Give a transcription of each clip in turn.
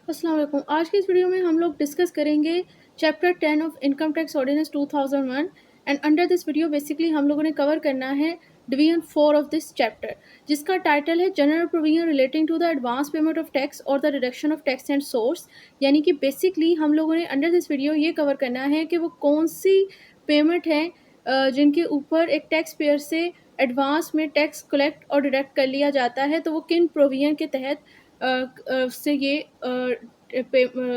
अस्सलाम वालेकुम। आज की इस वीडियो में हम लोग डिस्कस करेंगे chapter 10 of income tax ordinance 2001 and under this video basically हम लोगों ने कवर करना है डिवीजन 4 ऑफ दिस चैप्टर, जिसका टाइटल है general provision relating to the advance payment of tax और the reduction of tax and source. यानी कि बेसिकली हम लोगों ने अंडर दिस वीडियो ये कवर करना है कि वो कौन सी पेमेंट है जिनके ऊपर एक टैक्स पेयर से एडवांस में टैक्स कलेक्ट और डिडक्ट कर लिया जाता है, तो वो किन प्रोविजन के तहत उससे ये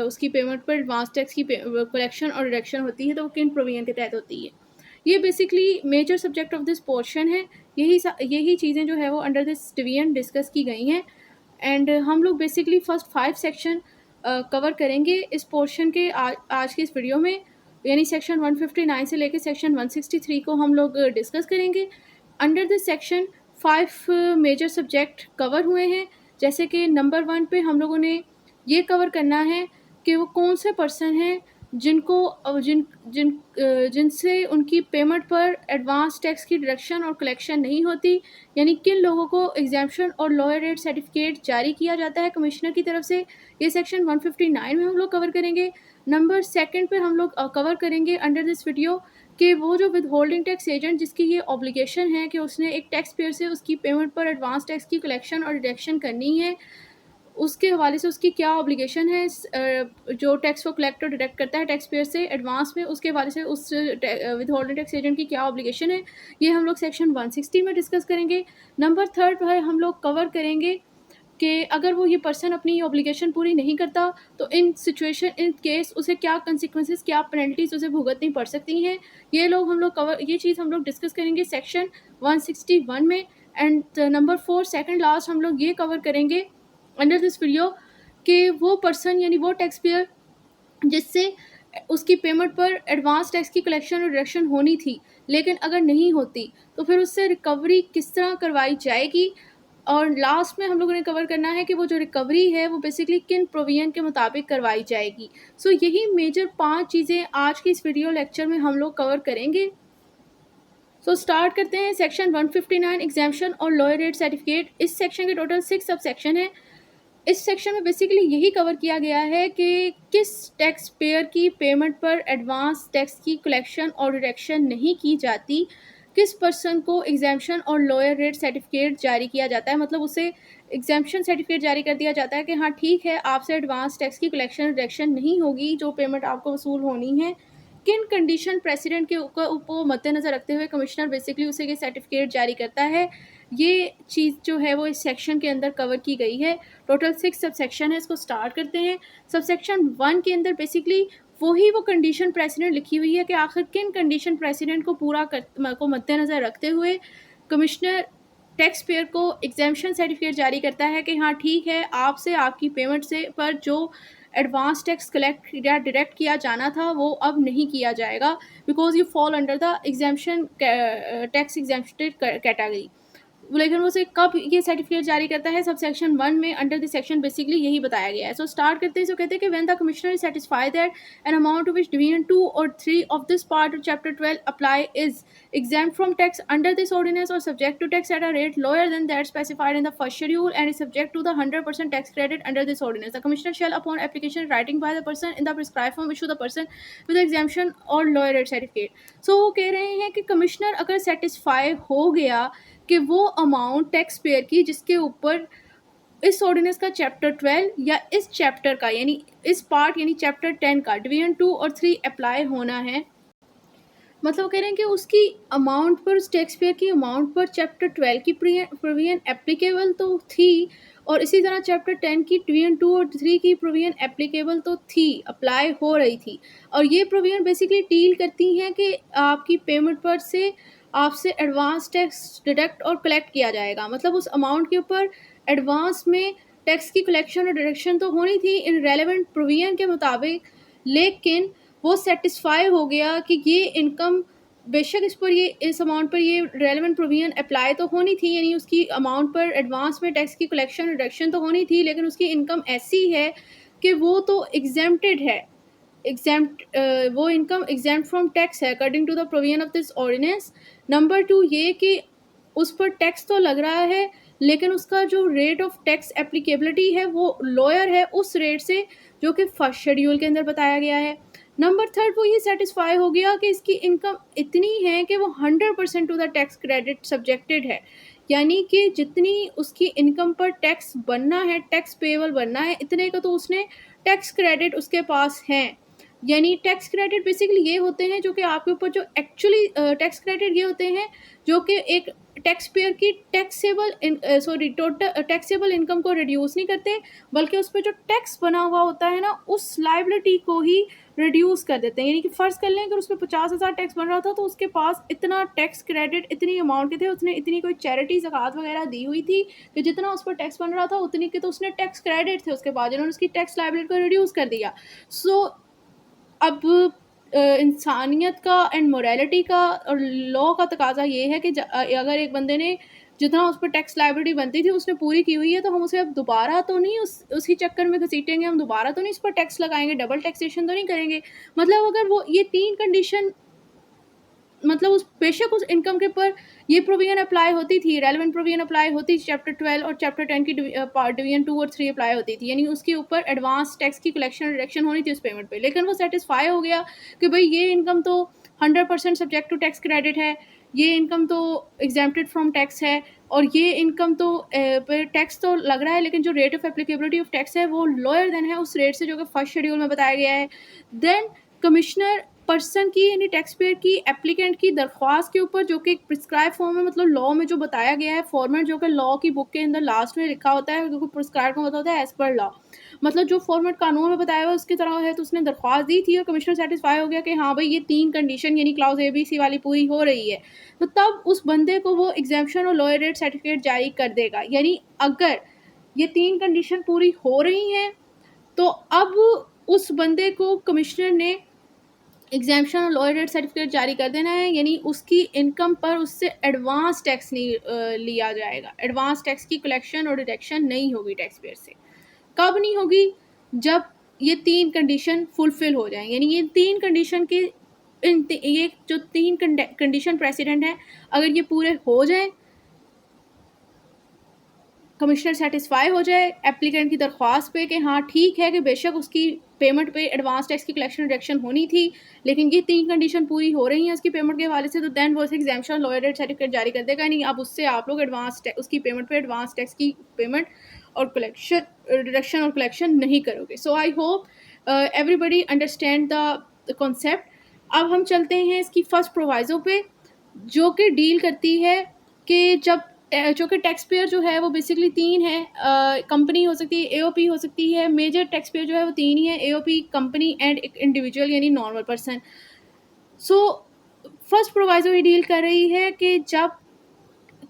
उसकी पेमेंट पर एडवांस टैक्स की कलेक्शन और रिडक्शन होती है, तो वो किन प्रोविजन के तहत होती है। ये basically major subject of this portion है। यही चीज़ें जो है वो अंडर दिस डिवीजन डिस्कस की गई हैं। एंड हम लोग बेसिकली फर्स्ट 5 सेक्शन कवर करेंगे इस पोर्शन के आज के इस वीडियो में, यानी सेक्शन 159 से लेकर सेक्शन 163 को हम लोग डिस्कस करेंगे। Under this section 5 major subject cover हुए हैं। जैसे कि नंबर 1 पे हम लोगों ने ये कवर करना है कि वो कौन से पर्सन हैं जिनको जिनसे उनकी पेमेंट पर एडवांस टैक्स की डिडक्शन और कलेक्शन नहीं होती, यानी किन लोगों को exemption or lower rate certificate जारी किया जाता है कमिश्नर की तरफ से। ये सेक्शन 159 में हम लोग कवर करेंगे। नंबर 2 पे हम लोग कवर करेंगे अंडर दिस वीडियो कि वो जो विद होल्डिंग टैक्स एजेंट जिसकी ये ऑब्लिगेशन है कि उसने एक टैक्स पेयर से उसकी पेमेंट पर एडवांस टैक्स की कलेक्शन और डिडक्शन करनी है, उसके हवाले से उसकी क्या ऑब्लिगेशन है। जो टैक्स को कलेक्ट और डिडक्ट करता है टैक्स पेयर से एडवांस में, उसके हवाले से उस विद होल्डिंग टैक्स एजेंट की क्या ऑब्लिगेशन है, ये हम लोग सेक्शन 160 में डिस्कस करेंगे। नंबर 3 पर हम लोग कवर करेंगे कि अगर वो ये पर्सन अपनी ऑब्लिगेशन पूरी नहीं करता तो इन सिचुएशन इन केस उसे क्या कंसिक्वेंसेस, क्या पेनल्टीज उसे भुगतनी पड़ सकती हैं। ये चीज़ हम लोग डिस्कस करेंगे सेक्शन 161 में। एंड नंबर 4 सेकंड लास्ट हम लोग ये कवर करेंगे अंडर दिस वीडियो कि वो पर्सन यानी वो टैक्स पेयर जिससे उसकी पेमेंट पर एडवांस टैक्स की कलेक्शन और डिडक्शन होनी थी, लेकिन अगर नहीं होती तो फिर उससे रिकवरी किस तरह करवाई जाएगी। और लास्ट में हम लोगों ने कवर करना है कि वो जो रिकवरी है वो बेसिकली किन प्रोविजन के मुताबिक करवाई जाएगी। सो यही मेजर 5 चीज़ें आज की इस वीडियो लेक्चर में हम लोग कवर करेंगे। सो स्टार्ट करते हैं section 159 exemption or lower rate certificate. इस सेक्शन के टोटल 6 सब सेक्शन है। इस सेक्शन में बेसिकली यही कवर किया गया है कि किस टैक्स पेयर की पेमेंट पर एडवांस टैक्स की कलेक्शन और डिडक्शन नहीं की जाती, किस पर्सन को exemption or lower rate certificate जारी किया जाता है, मतलब उसे एग्जाम्पशन सर्टिफिकेट जारी कर दिया जाता है कि हाँ ठीक है, आपसे एडवांस टैक्स की कलेक्शन डिडक्शन नहीं होगी, जो पेमेंट आपको वसूल होनी है। किन कंडीशन प्रेसिडेंट के को मद्देनज़र रखते हुए कमिश्नर बेसिकली उसे ये सर्टिफिकेट जारी करता है, ये चीज़ जो है वो इस सेक्शन के अंदर कवर की गई है। टोटल 6 सब सेक्शन है। इसको स्टार्ट करते हैं। सब सेक्शन 1 के अंदर बेसिकली वो कंडीशन प्रेसिडेंट लिखी हुई है कि आखिर किन कंडीशन प्रेसिडेंट को को मद्देनज़र रखते हुए कमिश्नर टैक्स पेयर को एग्जाम्पशन सर्टिफिकेट जारी करता है कि हाँ ठीक है, आपसे आपकी पेमेंट से पर जो एडवांस टैक्स कलेक्ट या डिडक्ट किया जाना था वो अब नहीं किया जाएगा, because you fall under the exemption tax exempted category. लेकिन वो कब ये सर्टिफिकेट जारी करता है, सब सेक्शन 1 में अंडर दिस सेक्शन बेसिकली यही बताया गया है। सो स्टार्ट करते हैं। सो कहते हैं कि when the commissioner is satisfied that an amount to which division 2 और 3 of this part of chapter 12 apply is exempt from tax under this ordinance or subject to tax at a rate lower than that specified in the first schedule and is subject to the 100% tax credit under this ordinance, the commissioner shall upon application in writing by the person in the prescribed form issue the person with the exemption or lower rate certificate। So वो कह रहे हैं कि commissioner अगर satisfy हो गया कि वो अमाउंट टैक्स पेयर की जिसके ऊपर इस ऑर्डिनेंस का चैप्टर 12 या इस चैप्टर का यानी इस पार्ट यानी चैप्टर 10 का डिवीजन 2 और 3 अप्लाई होना है, मतलब कह रहे हैं कि उसकी अमाउंट पर, उस टैक्स पेयर की अमाउंट पर चैप्टर 12 की प्रोविजन एप्लीकेबल तो थी, और इसी तरह चैप्टर 10 की डिवीजन 2 और 3 की प्रोविजन एप्लीकेबल तो थी, अप्लाई हो रही थी। और ये प्रोविजन बेसिकली डील करती हैं कि आपकी पेमेंट पर से आपसे एडवांस टैक्स डिडक्ट और कलेक्ट किया जाएगा, मतलब उस अमाउंट के ऊपर एडवांस में टैक्स की कलेक्शन और डिडक्शन तो होनी थी इन रेलेवेंट प्रोविजन के मुताबिक, लेकिन वो सेटिस्फाई हो गया कि ये इनकम बेशक इस अमाउंट पर ये रेलेवेंट प्रोविजन अप्लाई तो होनी थी, यानी उसकी अमाउंट पर एडवांस में टैक्स की कलेक्शन रिडक्शन तो होनी थी, लेकिन उसकी इनकम ऐसी है कि वो तो एग्जेम्प्टेड है, वो इनकम एग्जेम्प्ट फ्रॉम टैक्स है according to the provision of this ordinance. Number 2 ये कि उस पर टैक्स तो लग रहा है लेकिन उसका जो रेट ऑफ टैक्स एप्लीकेबिलिटी है वो लोअर है उस रेट से जो कि फर्स्ट शेड्यूल के अंदर बताया गया है। नंबर थर्ड, वो ये सेटिस्फाई हो गया कि इसकी इनकम इतनी है कि वो 100% to the tax credit subjected है, यानी कि जितनी उसकी इनकम पर टैक्स बनना है, टैक्स पेबल बनना है, इतने का तो उसने टैक्स क्रेडिट उसके पास है। यानी टैक्स क्रेडिट बेसिकली ये होते हैं जो कि आपके ऊपर जो एक्चुअली टैक्स क्रेडिट ये होते हैं जो कि एक टैक्स पेयर की टोटल टैक्सेबल इनकम को रिड्यूस नहीं करते, बल्कि उस पर जो टैक्स बना हुआ होता है ना, उस लाइबिलिटी को ही रिड्यूस कर देते हैं। यानी कि फ़र्ज़ कर लें अगर उस पर 50,000 टैक्स बन रहा था तो उसके पास इतना टैक्स क्रेडिट इतनी अमाउंट के थे, उसने इतनी कोई चैरिटी ज़कात वगैरह दी हुई थी कि जितना उस पर टैक्स बन रहा था उतनी के तो उसने टैक्स क्रेडिट थे उसके पास, जिन्होंने उसकी टैक्स लाइबिलिटी को रिड्यूस कर दिया। सो अब इंसानियत का एंड मोरालिटी का और लॉ का तकाजा ये है कि अगर एक बंदे ने जितना उस पर टैक्स लाइबिलिटी बनती थी उसने पूरी की हुई है, तो हम उसे अब दोबारा तो नहीं उसी चक्कर में घसीटेंगे, हम दोबारा तो नहीं इस पर टैक्स लगाएंगे, डबल टैक्सेशन तो नहीं करेंगे। मतलब अगर वो ये 3 कंडीशन मतलब उस बेशक उस इनकम के ऊपर ये प्रोविजन अप्लाई होती थी, रेलेवेंट प्रोविजन अप्लाई होती थी, चैप्टर 12 और चैप्टर 10 की डिवीजन 2 और 3 अप्लाई होती थी, यानी उसके ऊपर एडवांस टैक्स की कलेक्शन डिडक्शन होनी थी उस पेमेंट पे। लेकिन वो सेटिस्फाई हो गया कि भाई ये इनकम तो 100% सब्जेक्ट टू टैक्स क्रेडिट है, ये इनकम तो एग्जेम्प्टेड फ्रॉम टैक्स है, और ये इनकम तो टैक्स तो लग रहा है लेकिन जो rate of applicability of tax है वो लोअर देन है उस रेट से जो कि फर्स्ट शेड्यूल में बताया गया है। देन कमिश्नर पर्सन की यानी टैक्स पेयर की एप्लीकेंट की दरख्वास्त के ऊपर जो कि एक प्रिस्क्राइब फॉर्म में, मतलब लॉ में जो बताया गया है फॉर्मेट, जो कि लॉ की बुक के अंदर लास्ट में लिखा होता है, क्योंकि प्रिस्क्राइब का मतलब होता है एज पर लॉ, मतलब जो फॉर्मेट कानून में बताया हुआ उसकी तरह है। तो उसने दरख्वास्त दी थी और कमिश्नर सेटिस्फाई हो गया कि हाँ भाई ये 3 कंडीशन यानी क्लाउज ABC वाली पूरी हो रही है, तो तब उस बंदे को वो एग्जेम्पशन और लोअर रेट सर्टिफिकेट जारी कर देगा। यानी अगर ये 3 कंडीशन पूरी हो रही हैं तो अब उस बंदे को कमिश्नर ने exemption or lower rate certificate जारी कर देना है, यानी उसकी इनकम पर उससे एडवांस टैक्स नहीं लिया जाएगा, एडवांस टैक्स की कलेक्शन और डिडक्शन नहीं होगी टैक्स पेयर से। कब नहीं होगी? जब ये 3 कंडीशन फुलफिल हो जाएं, यानी ये 3 कंडीशन के ये जो 3 कंडीशन प्रेसिडेंट हैं अगर ये पूरे हो जाएं, कमिश्नर सेटिस्फाई हो जाए एप्लीकेंट की दरख्वास्त पे कि हाँ ठीक है कि बेशक उसकी पेमेंट पे एडवांस टैक्स की कलेक्शन रिडक्शन होनी थी, लेकिन ये 3 कंडीशन पूरी हो रही हैं उसकी पेमेंट के हवाले से, तो देन वो एग्जाम्पशन लोअर रेट सर्टिफिकेट जारी कर देगा। नहीं, अब उससे आप लोग उसकी पेमेंट पे एडवांस टैक्स की पेमेंट और कलेक्शन रिडक्शन और कलेक्शन नहीं करोगे। So I hope everybody understand the concept. अब हम चलते हैं इसकी फर्स्ट प्रोवाइजो पे, जो कि डील करती है कि जब जो कि टैक्स पेयर जो है वो बेसिकली 3 है, कंपनी हो सकती है, AOP हो सकती है, मेजर टैक्स पेयर जो है वो 3 ही है, AOP, कंपनी एंड एक इंडिविजुअल यानी normal person. So first proviso ये डील कर रही है कि जब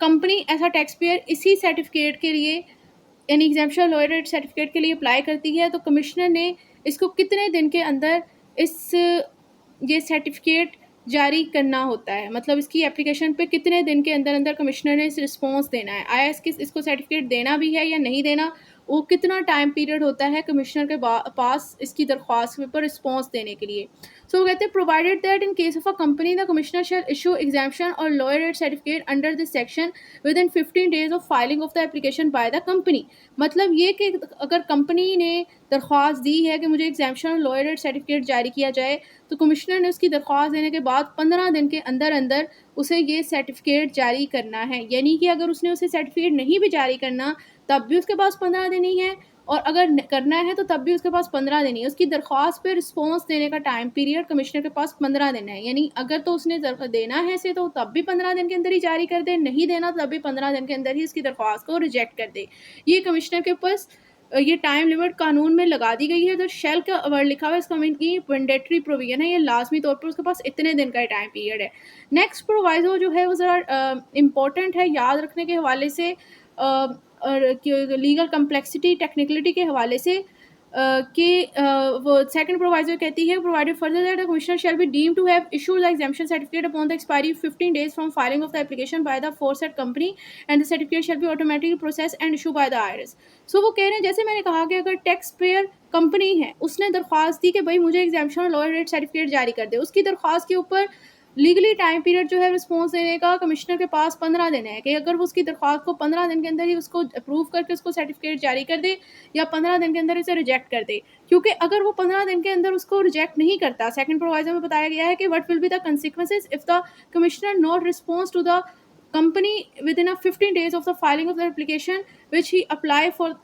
कंपनी ऐसा टैक्स पेयर इसी सर्टिफिकेट के लिए यानी एग्जेम्पशन लोअर रेट सर्टिफिकेट के लिए अप्लाई करती है, तो कमिश्नर ने इसको कितने दिन के अंदर ये सर्टिफिकेट जारी करना होता है, मतलब इसकी एप्लीकेशन पे कितने दिन के अंदर अंदर कमिश्नर ने इस रिस्पॉन्स देना है, आया इसको सर्टिफिकेट देना भी है या नहीं देना, वो कितना टाइम पीरियड होता है कमिश्नर के पास इसकी दरख्वास्त पर रिस्पॉन्स देने के लिए। सो वो कहते हैं provided that in case of a company the commissioner shall issue exemption or lower rate certificate under this section within 15 days of filing of the application by the company. मतलब ये कि अगर कंपनी ने दरख्वास्त दी है कि मुझे exemption or lower rate certificate जारी किया जाए, तो कमिश्नर ने उसकी दरख्वास्त देने के बाद 15 दिन के अंदर अंदर उसे ये सर्टिफिकेट जारी करना है। यानी कि अगर उसने उसे सर्टिफिकेट नहीं भी जारी करना तब भी उसके पास 15 दिन ही है, और अगर करना है तो तब भी उसके पास 15 दिन ही है। उसकी दरख्वास्त पे रिस्पॉन्स देने का टाइम पीरियड कमिश्नर के पास 15 दिन है। यानी अगर तो उसने देना है से तो तब भी 15 दिन के अंदर ही जारी कर दे, नहीं देना तब भी 15 दिन के अंदर ही उसकी दरख्वास्त को रिजेक्ट कर दे। ये कमिश्नर के पास ये टाइम लिमिट कानून में लगा दी गई है। जो शेल का वर्ड लिखा हुआ है इसका मीन की मैंडेटरी प्रोविजन है, ये लाजमी तौर पर उसके पास इतने दिन का टाइम पीरियड है। नेक्स्ट प्रोवाइजो जो है वो ज़रा इम्पोर्टेंट है याद रखने के हवाले से और लीगल कम्प्लेक्सिटी टेक्निकलिटी के हवाले से कि वो सेकंड प्रोवाइजर कहती है provided further that the commissioner shall be deemed to have issued the exemption certificate upon the expiry 15 days from filing of the application by the aforesaid company and the certificate shall be automatically process and issue by the IRS। So वो कह रहे हैं जैसे मैंने कहा कि अगर tax payer company है, उसने दरख्वास्त दी कि भाई मुझे exemption or lower rate certificate जारी कर दे, उसकी दरख्वास्त के ऊपर लीगली टाइम पीरियड जो है रिस्पॉन्स देने का कमिश्नर के पास 15 दिन है कि अगर वो उसकी दरख्वास्त को 15 दिन के अंदर ही उसको अप्रूव करके उसको सर्टिफिकेट जारी कर दे या 15 दिन के अंदर इसे रिजेक्ट कर दे। क्योंकि अगर वो 15 दिन के अंदर उसको रिजेक्ट नहीं करता, सेकंड प्रोवाइजो में बताया गया है कि what will be the consequences if the commissioner not response to the company within a 15 days of the filing of the application which he apply for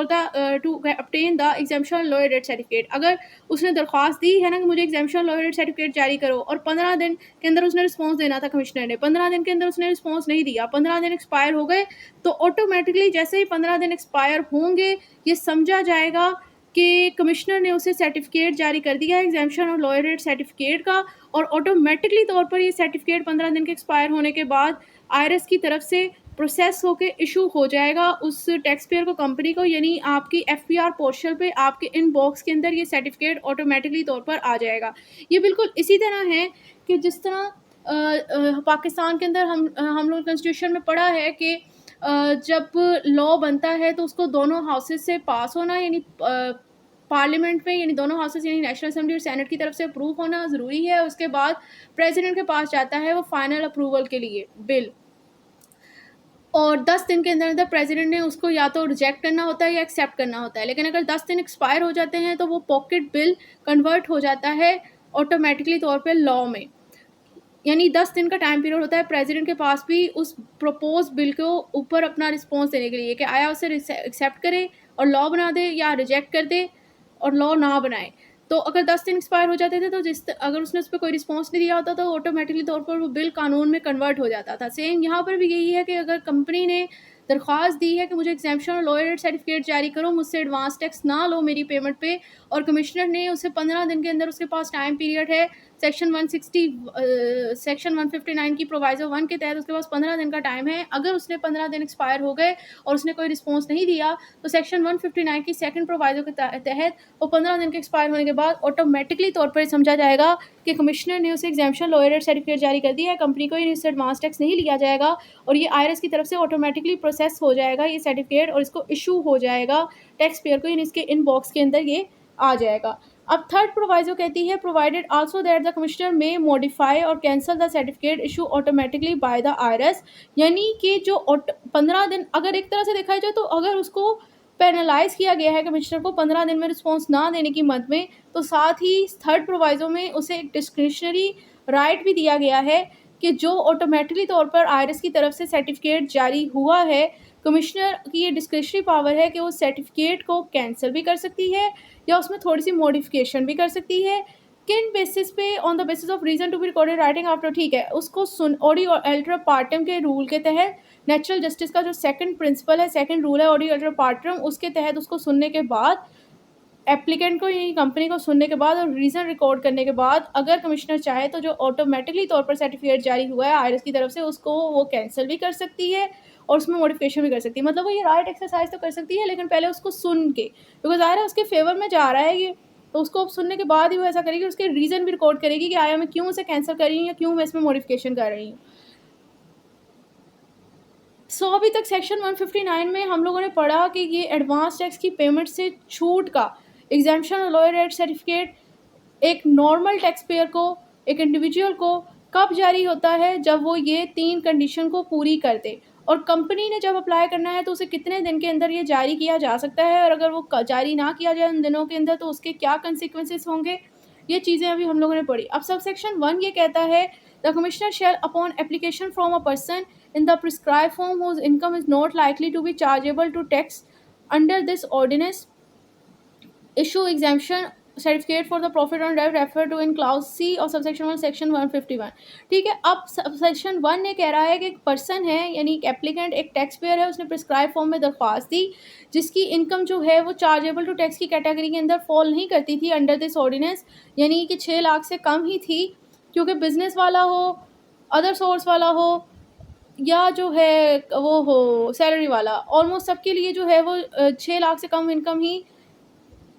the to obtain the exemption lawyer rate certificate। अगर उसने दरख्वास्त दी है ना कि मुझे exemption lawyer rate certificate जारी करो और 15 दिन के अंदर उसने रिस्पॉन्स देना था कमिश्नर ने, 15 दिन के अंदर उसने रिस्पॉन्स नहीं दिया, 15 दिन एक्सपायर हो गए, तो ऑटोमेटिकली जैसे ही 15 दिन एक्सपायर होंगे ये समझा जाएगा कि कमिश्नर ने उसे सर्टिफिकेट जारी कर दिया है एग्जाम्पशन और लॉयर रेट सर्टिफिकेट का, और ऑटोमेटिकली तौर पर ये सर्टिफिकेट 15 दिन के एक्सपायर होने के बाद आईआरएस की तरफ से प्रोसेस होके इशू हो जाएगा उस टैक्स पेयर को, कंपनी को, यानी आपकी एफपीआर पोर्टल पे आपके इनबॉक्स के अंदर ये सर्टिफिकेट ऑटोमेटिकली तौर पर आ जाएगा। ये बिल्कुल इसी तरह है कि जिस तरह पाकिस्तान के अंदर हम लोग कॉन्स्टिट्यूशन में पढ़ा है कि जब लॉ बनता है तो उसको दोनों हाउसेस से पास होना, यानी पार्लियामेंट में, यानी दोनों हाउसेस यानी नेशनल असेंबली और सेनेट की तरफ से अप्रूव होना ज़रूरी है। उसके बाद प्रेसिडेंट के पास जाता है वो फाइनल अप्रूवल के लिए बिल, और 10 दिन के अंदर अंदर प्रेसिडेंट ने उसको या तो रिजेक्ट करना होता है या एक्सेप्ट करना होता है। लेकिन अगर 10 दिन एक्सपायर हो जाते हैं तो वो पॉकेट बिल कन्वर्ट हो जाता है ऑटोमेटिकली तौर पे लॉ में, यानी 10 दिन का टाइम पीरियड होता है प्रेसिडेंट के पास भी उस प्रपोज बिल को ऊपर अपना रिस्पॉन्स देने के लिए कि आया उसे एक्सेप्ट करे और लॉ बना दे या रिजेक्ट कर दे और लॉ ना बनाए। तो अगर 10 दिन एक्सपायर हो जाते थे तो अगर उसने उस पर कोई रिस्पॉन्स नहीं दिया होता तो ऑटोमेटिकली तौर पर वो बिल कानून में कन्वर्ट हो जाता था। सेम यहाँ पर भी यही है कि अगर कंपनी ने दरख्वास्त दी है कि मुझे एग्जाम्पशन और लॉयर रेट सर्टिफिकेट जारी करो, मुझसे एडवांस टैक्स ना लो मेरी पेमेंट पे, और कमिश्नर ने उसे 15 दिन के अंदर उसके पास टाइम पीरियड है सेक्शन 159 की प्रोवाइजो 1 के तहत उसके पास 15 दिन का टाइम है। अगर उसने 15 दिन एक्सपायर हो गए और उसने कोई रिस्पॉन्स नहीं दिया तो सेक्शन 159 की सेकंड प्रोवाइजो के तहत वो 15 दिन के एक्सपायर होने के बाद ऑटोमेटिकली तौर पर समझा जाएगा कि कमिश्नर ने उसे एग्जाम्पशन लॉयर रेट सर्टिफिकेट जारी कर दिया है, कंपनी को इससे एडवांस टैक्स नहीं लिया जाएगा और ये आईआरएस की तरफ से ऑटोमेटिकली प्रोसेस हो जाएगा ये सर्टिफिकेट और इसको इशू हो जाएगा टैक्स पेयर को, यानी इसके इनबॉक्स के अंदर ये आ जाएगा। अब थर्ड प्रोवाइजो कहती है provided also that the commissioner में मॉडिफाई और cancel the certificate issue automatically by the IRS, यानी कि जो 15 दिन अगर एक तरह से देखा जाए तो अगर उसको पेनलाइज किया गया है कमिश्नर को 15 दिन में रिस्पॉन्स ना देने की मद में, तो साथ ही थर्ड प्रोवाइजो में उसे एक डिस्क्रिशनरी राइट भी दिया गया है कि जो ऑटोमेटिकली तौर पर आईआरएस की तरफ से सर्टिफिकेट जारी हुआ है, कमिश्नर की ये डिस्क्रिशनरी पावर है कि वो सर्टिफिकेट को कैंसिल भी कर सकती है या उसमें थोड़ी सी मॉडिफिकेशन भी कर सकती है। किन बेसिस पे, on the basis of reason to be recorded writing after, ठीक है, उसको सुन ऑडियो अल्टर पार्टम के रूल के तहत नेचुरल जस्टिस का जो सेकंड प्रिंसिपल है, सेकंड रूल है ऑडियो अल्टर पार्टम, उसके तहत उसको सुनने के बाद एप्लीकेंट को यानी कंपनी को सुनने के बाद और रीज़न रिकॉर्ड करने के बाद अगर कमिश्नर चाहे तो जो ऑटोमेटिकली तौर पर सर्टिफिकेट जारी हुआ है आईआरएस की तरफ से उसको वो कैंसिल भी कर सकती है और उसमें मॉडिफिकेशन भी कर सकती है। मतलब वो ये राइट एक्सरसाइज तो कर सकती है लेकिन पहले उसको सुन के, क्योंकि ज़ाहिर है उसके फेवर में जा रहा है ये, तो उसको सुनने के बाद ही वो ऐसा करेगी, उसके रीज़न भी रिकॉर्ड करेगी कि आया मैं क्यों उसे कैंसिल कर रही हूँ या क्यों मैं इसमें मॉडिफिकेशन कर रही हूँ। सो अभी तक सेक्शन 159 में हम लोगों ने पढ़ा कि ये एडवांस टैक्स की पेमेंट से छूट का एग्जाम्पशन और लॉयर रेट सर्टिफिकेट एक नॉर्मल टैक्स पेयर को, एक इंडिविजुअल को कब जारी होता है, जब वो ये 3 कंडीशन को पूरी कर दे, और कंपनी ने जब अप्लाई करना है तो उसे कितने दिन के अंदर ये जारी किया जा सकता है, और अगर वो जारी ना किया जाए उन दिनों के अंदर तो उसके क्या कंसिक्वेंसेस होंगे, ये चीज़ें अभी हम लोगों ने पढ़ी। अब सब सेक्शन 1 ये कहता है the commissioner shall upon application from a person in the prescribed form whose income is not likely to be chargeable to tax under this ordinance issue exemption certificate for the profit on debt referred to in clause C of subsection 1 section 151। ठीक है, अब subsection 1 ने कह रहा है कि एक person है यानी एक एप्लीकेंट, एक टैक्स पेयर है, उसने प्रिस्क्राइब फॉर्म में दरख्वास्त दी जिसकी इनकम जो है वो चार्जेबल टू टैक्स की कैटेगरी के अंदर फॉल नहीं करती थी अंडर दिस ऑर्डिनेंस, यानी कि 6 लाख से कम ही थी, क्योंकि बिजनेस वाला हो, अदर सोर्स वाला हो या जो है वो हो सैलरी वाला, ऑलमोस्ट सबके लिए जो है वो 6 लाख से कम इनकम ही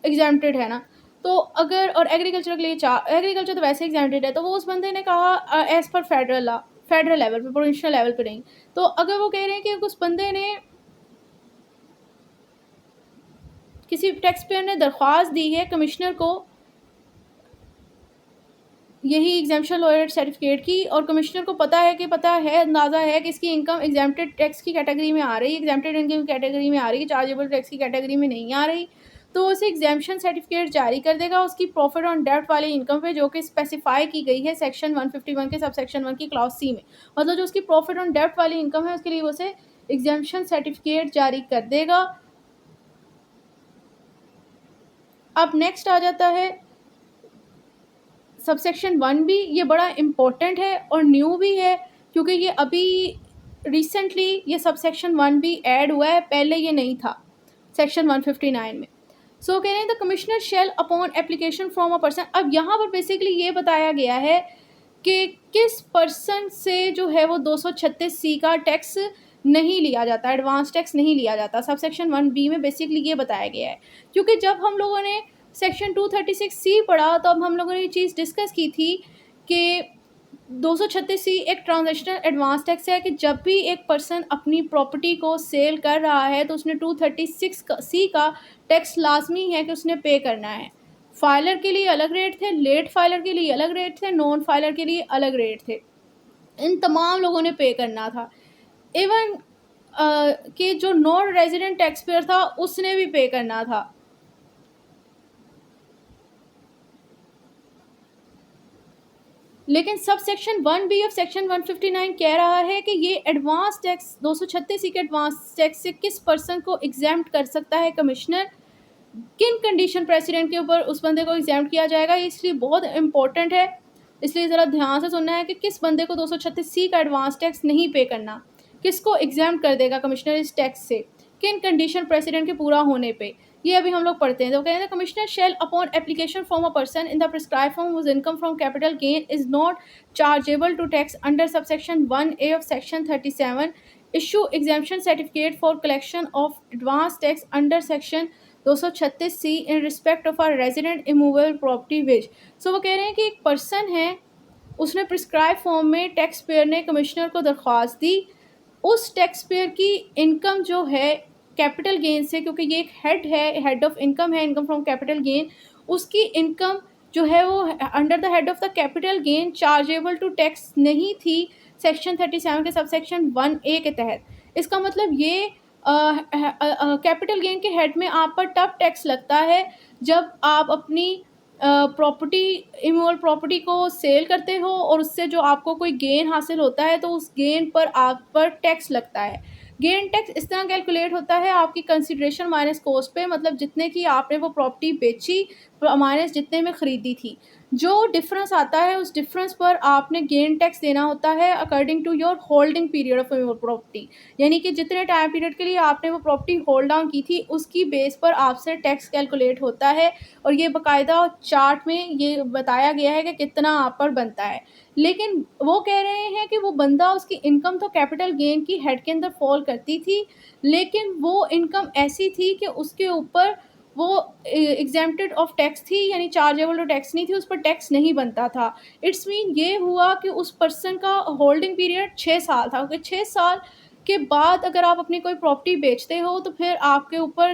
एग्जाम्प्टेड है ना। तो अगर, और एग्रीकल्चर के लिए एग्रीकल्चर तो वैसे एग्जाम्प्टेड है, तो वो उस बंदे ने कहा as per federal law, federal level पे, प्रोविंशियल लेवल पे नहीं। तो अगर वो कह रहे हैं कि उस बंदे ने, किसी टैक्स पेयर ने दरख्वास्त दी है कमिश्नर को यही एग्जाम्पशन लॉयर सर्टिफिकेट की, और कमिश्नर को पता है अंदाज़ा है कि इसकी इनकम एग्जाम्प्टेड टैक्स की कैटेगरी में आ रही है, एग्जाम्प्टेड इनकम कैटेगरी में आ रही है, चार्जेबल टैक्स की कैटेगरी में नहीं आ रही, तो उसे एग्जाम्पशन सर्टिफिकेट जारी कर देगा उसकी प्रॉफिट ऑन डेब्ट वाली इनकम पे, जो कि स्पेसिफाई की गई है सेक्शन 151 के सब सेक्शन 1 की क्लॉज सी में। मतलब जो उसकी प्रॉफिट ऑन डेब्ट वाली इनकम है उसके लिए उसे एग्जाम्पशन सर्टिफिकेट जारी कर देगा। अब नेक्स्ट आ जाता है सबसेक्शन 1B। ये बड़ा इम्पोर्टेंट है और न्यू भी है, क्योंकि ये अभी रिसेंटली ये सबसेक्शन 1B ऐड हुआ है, पहले ये नहीं था सेक्शन 159 में। सो कह रहे हैं the commissioner shall upon application from a person. अब यहाँ पर बेसिकली ये बताया गया है कि किस पर्सन से जो है वो 236C का टैक्स नहीं लिया जाता, एडवांस टैक्स नहीं लिया जाता। सबसेक्शन 1B में बेसिकली ये बताया गया है, क्योंकि जब हम लोगों ने सेक्शन 236C पढ़ा तो अब हम लोगों ने ये चीज़ डिस्कस की थी कि 236C एक ट्रांजैक्शनल एडवांस टैक्स है कि जब भी एक पर्सन अपनी प्रॉपर्टी को सेल कर रहा है तो उसने 236C का टैक्स लाजमी है कि उसने पे करना है। फाइलर के लिए अलग रेट थे, लेट फाइलर के लिए अलग रेट थे, नॉन फाइलर के लिए अलग रेट थे, इन तमाम लोगों ने पे करना था। इवन कि जो नॉन रेजिडेंट टैक्स पेयर था उसने भी पे करना था। लेकिन sub section 1B of section 159 कह रहा है कि ये एडवांस टैक्स 236C के एडवांस टैक्स से किस पर्सन को एग्जाम्प्ट कर सकता है कमिश्नर, किन कंडीशन प्रेसिडेंट के ऊपर उस बंदे को एग्जाम्प्ट किया जाएगा। इसलिए बहुत इंपॉर्टेंट है, इसलिए ज़रा ध्यान से सुनना है कि किस बंदे को 236C का एडवांस टैक्स नहीं पे करना, किसको एग्जाम्प्ट कर देगा कमिश्नर इस टैक्स से, किन कंडीशन प्रेसिडेंट के पूरा होने पे, ये अभी हम लोग पढ़ते हैं। तो कहते हैं commissioner shall upon application from a person in the prescribe form whose income from capital gain is not chargeable to tax under subsection 1A of section 37 issue exemption certificate for collection of advance tax under section 236C in respect of are resident immovable property which. So वो कह रहे हैं कि एक person है, उसने prescribe form में tax payer ने कमिश्नर को दरख्वास्त दी, उस टैक्स पेयर की इनकम जो है कैपिटल गेन से, क्योंकि ये एक हेड है, हेड ऑफ इनकम है, इनकम फ्रॉम कैपिटल गेन, उसकी इनकम जो है वो under the head of the capital gain chargeable to tax नहीं थी सेक्शन 37 के सबसेक्शन 1A के तहत। इसका मतलब ये कैपिटल गेन के हेड में आप पर तब टैक्स लगता है जब आप अपनी प्रॉपर्टी इमूवेबल प्रॉपर्टी को सेल करते हो और उससे जो आपको कोई गेन हासिल होता है तो उस गेन पर आप पर टैक्स लगता है। गेन टैक्स इस तरह कैलकुलेट होता है आपकी कंसिडरेशन माइनस कॉस्ट पे, मतलब जितने की आपने वो प्रॉपर्टी बेची माइनस जितने में ख़रीदी थी, जो डिफरेंस आता है उस डिफरेंस पर आपने गेन टैक्स देना होता है according to your holding period of your property. यानी कि जितने टाइम पीरियड के लिए आपने वो प्रॉपर्टी होल्ड डाउन की थी उसकी बेस पर आपसे टैक्स कैलकुलेट होता है, और ये बाकायदा चार्ट में ये बताया गया है कि कितना आप पर बनता है। लेकिन वो कह रहे हैं कि वो बंदा, उसकी इनकम तो कैपिटल गेन की हेड के अंदर फॉल करती थी, लेकिन वो इनकम ऐसी थी कि उसके ऊपर वो एग्जेम्प्टेड ऑफ टैक्स थी, यानी चार्जेबल टू टैक्स नहीं थी, उस पर टैक्स नहीं बनता था। इट्स मीन ये हुआ कि उस पर्सन का होल्डिंग पीरियड 6 साल था, क्योंकि 6 साल के बाद अगर आप अपनी कोई प्रॉपर्टी बेचते हो तो फिर आपके ऊपर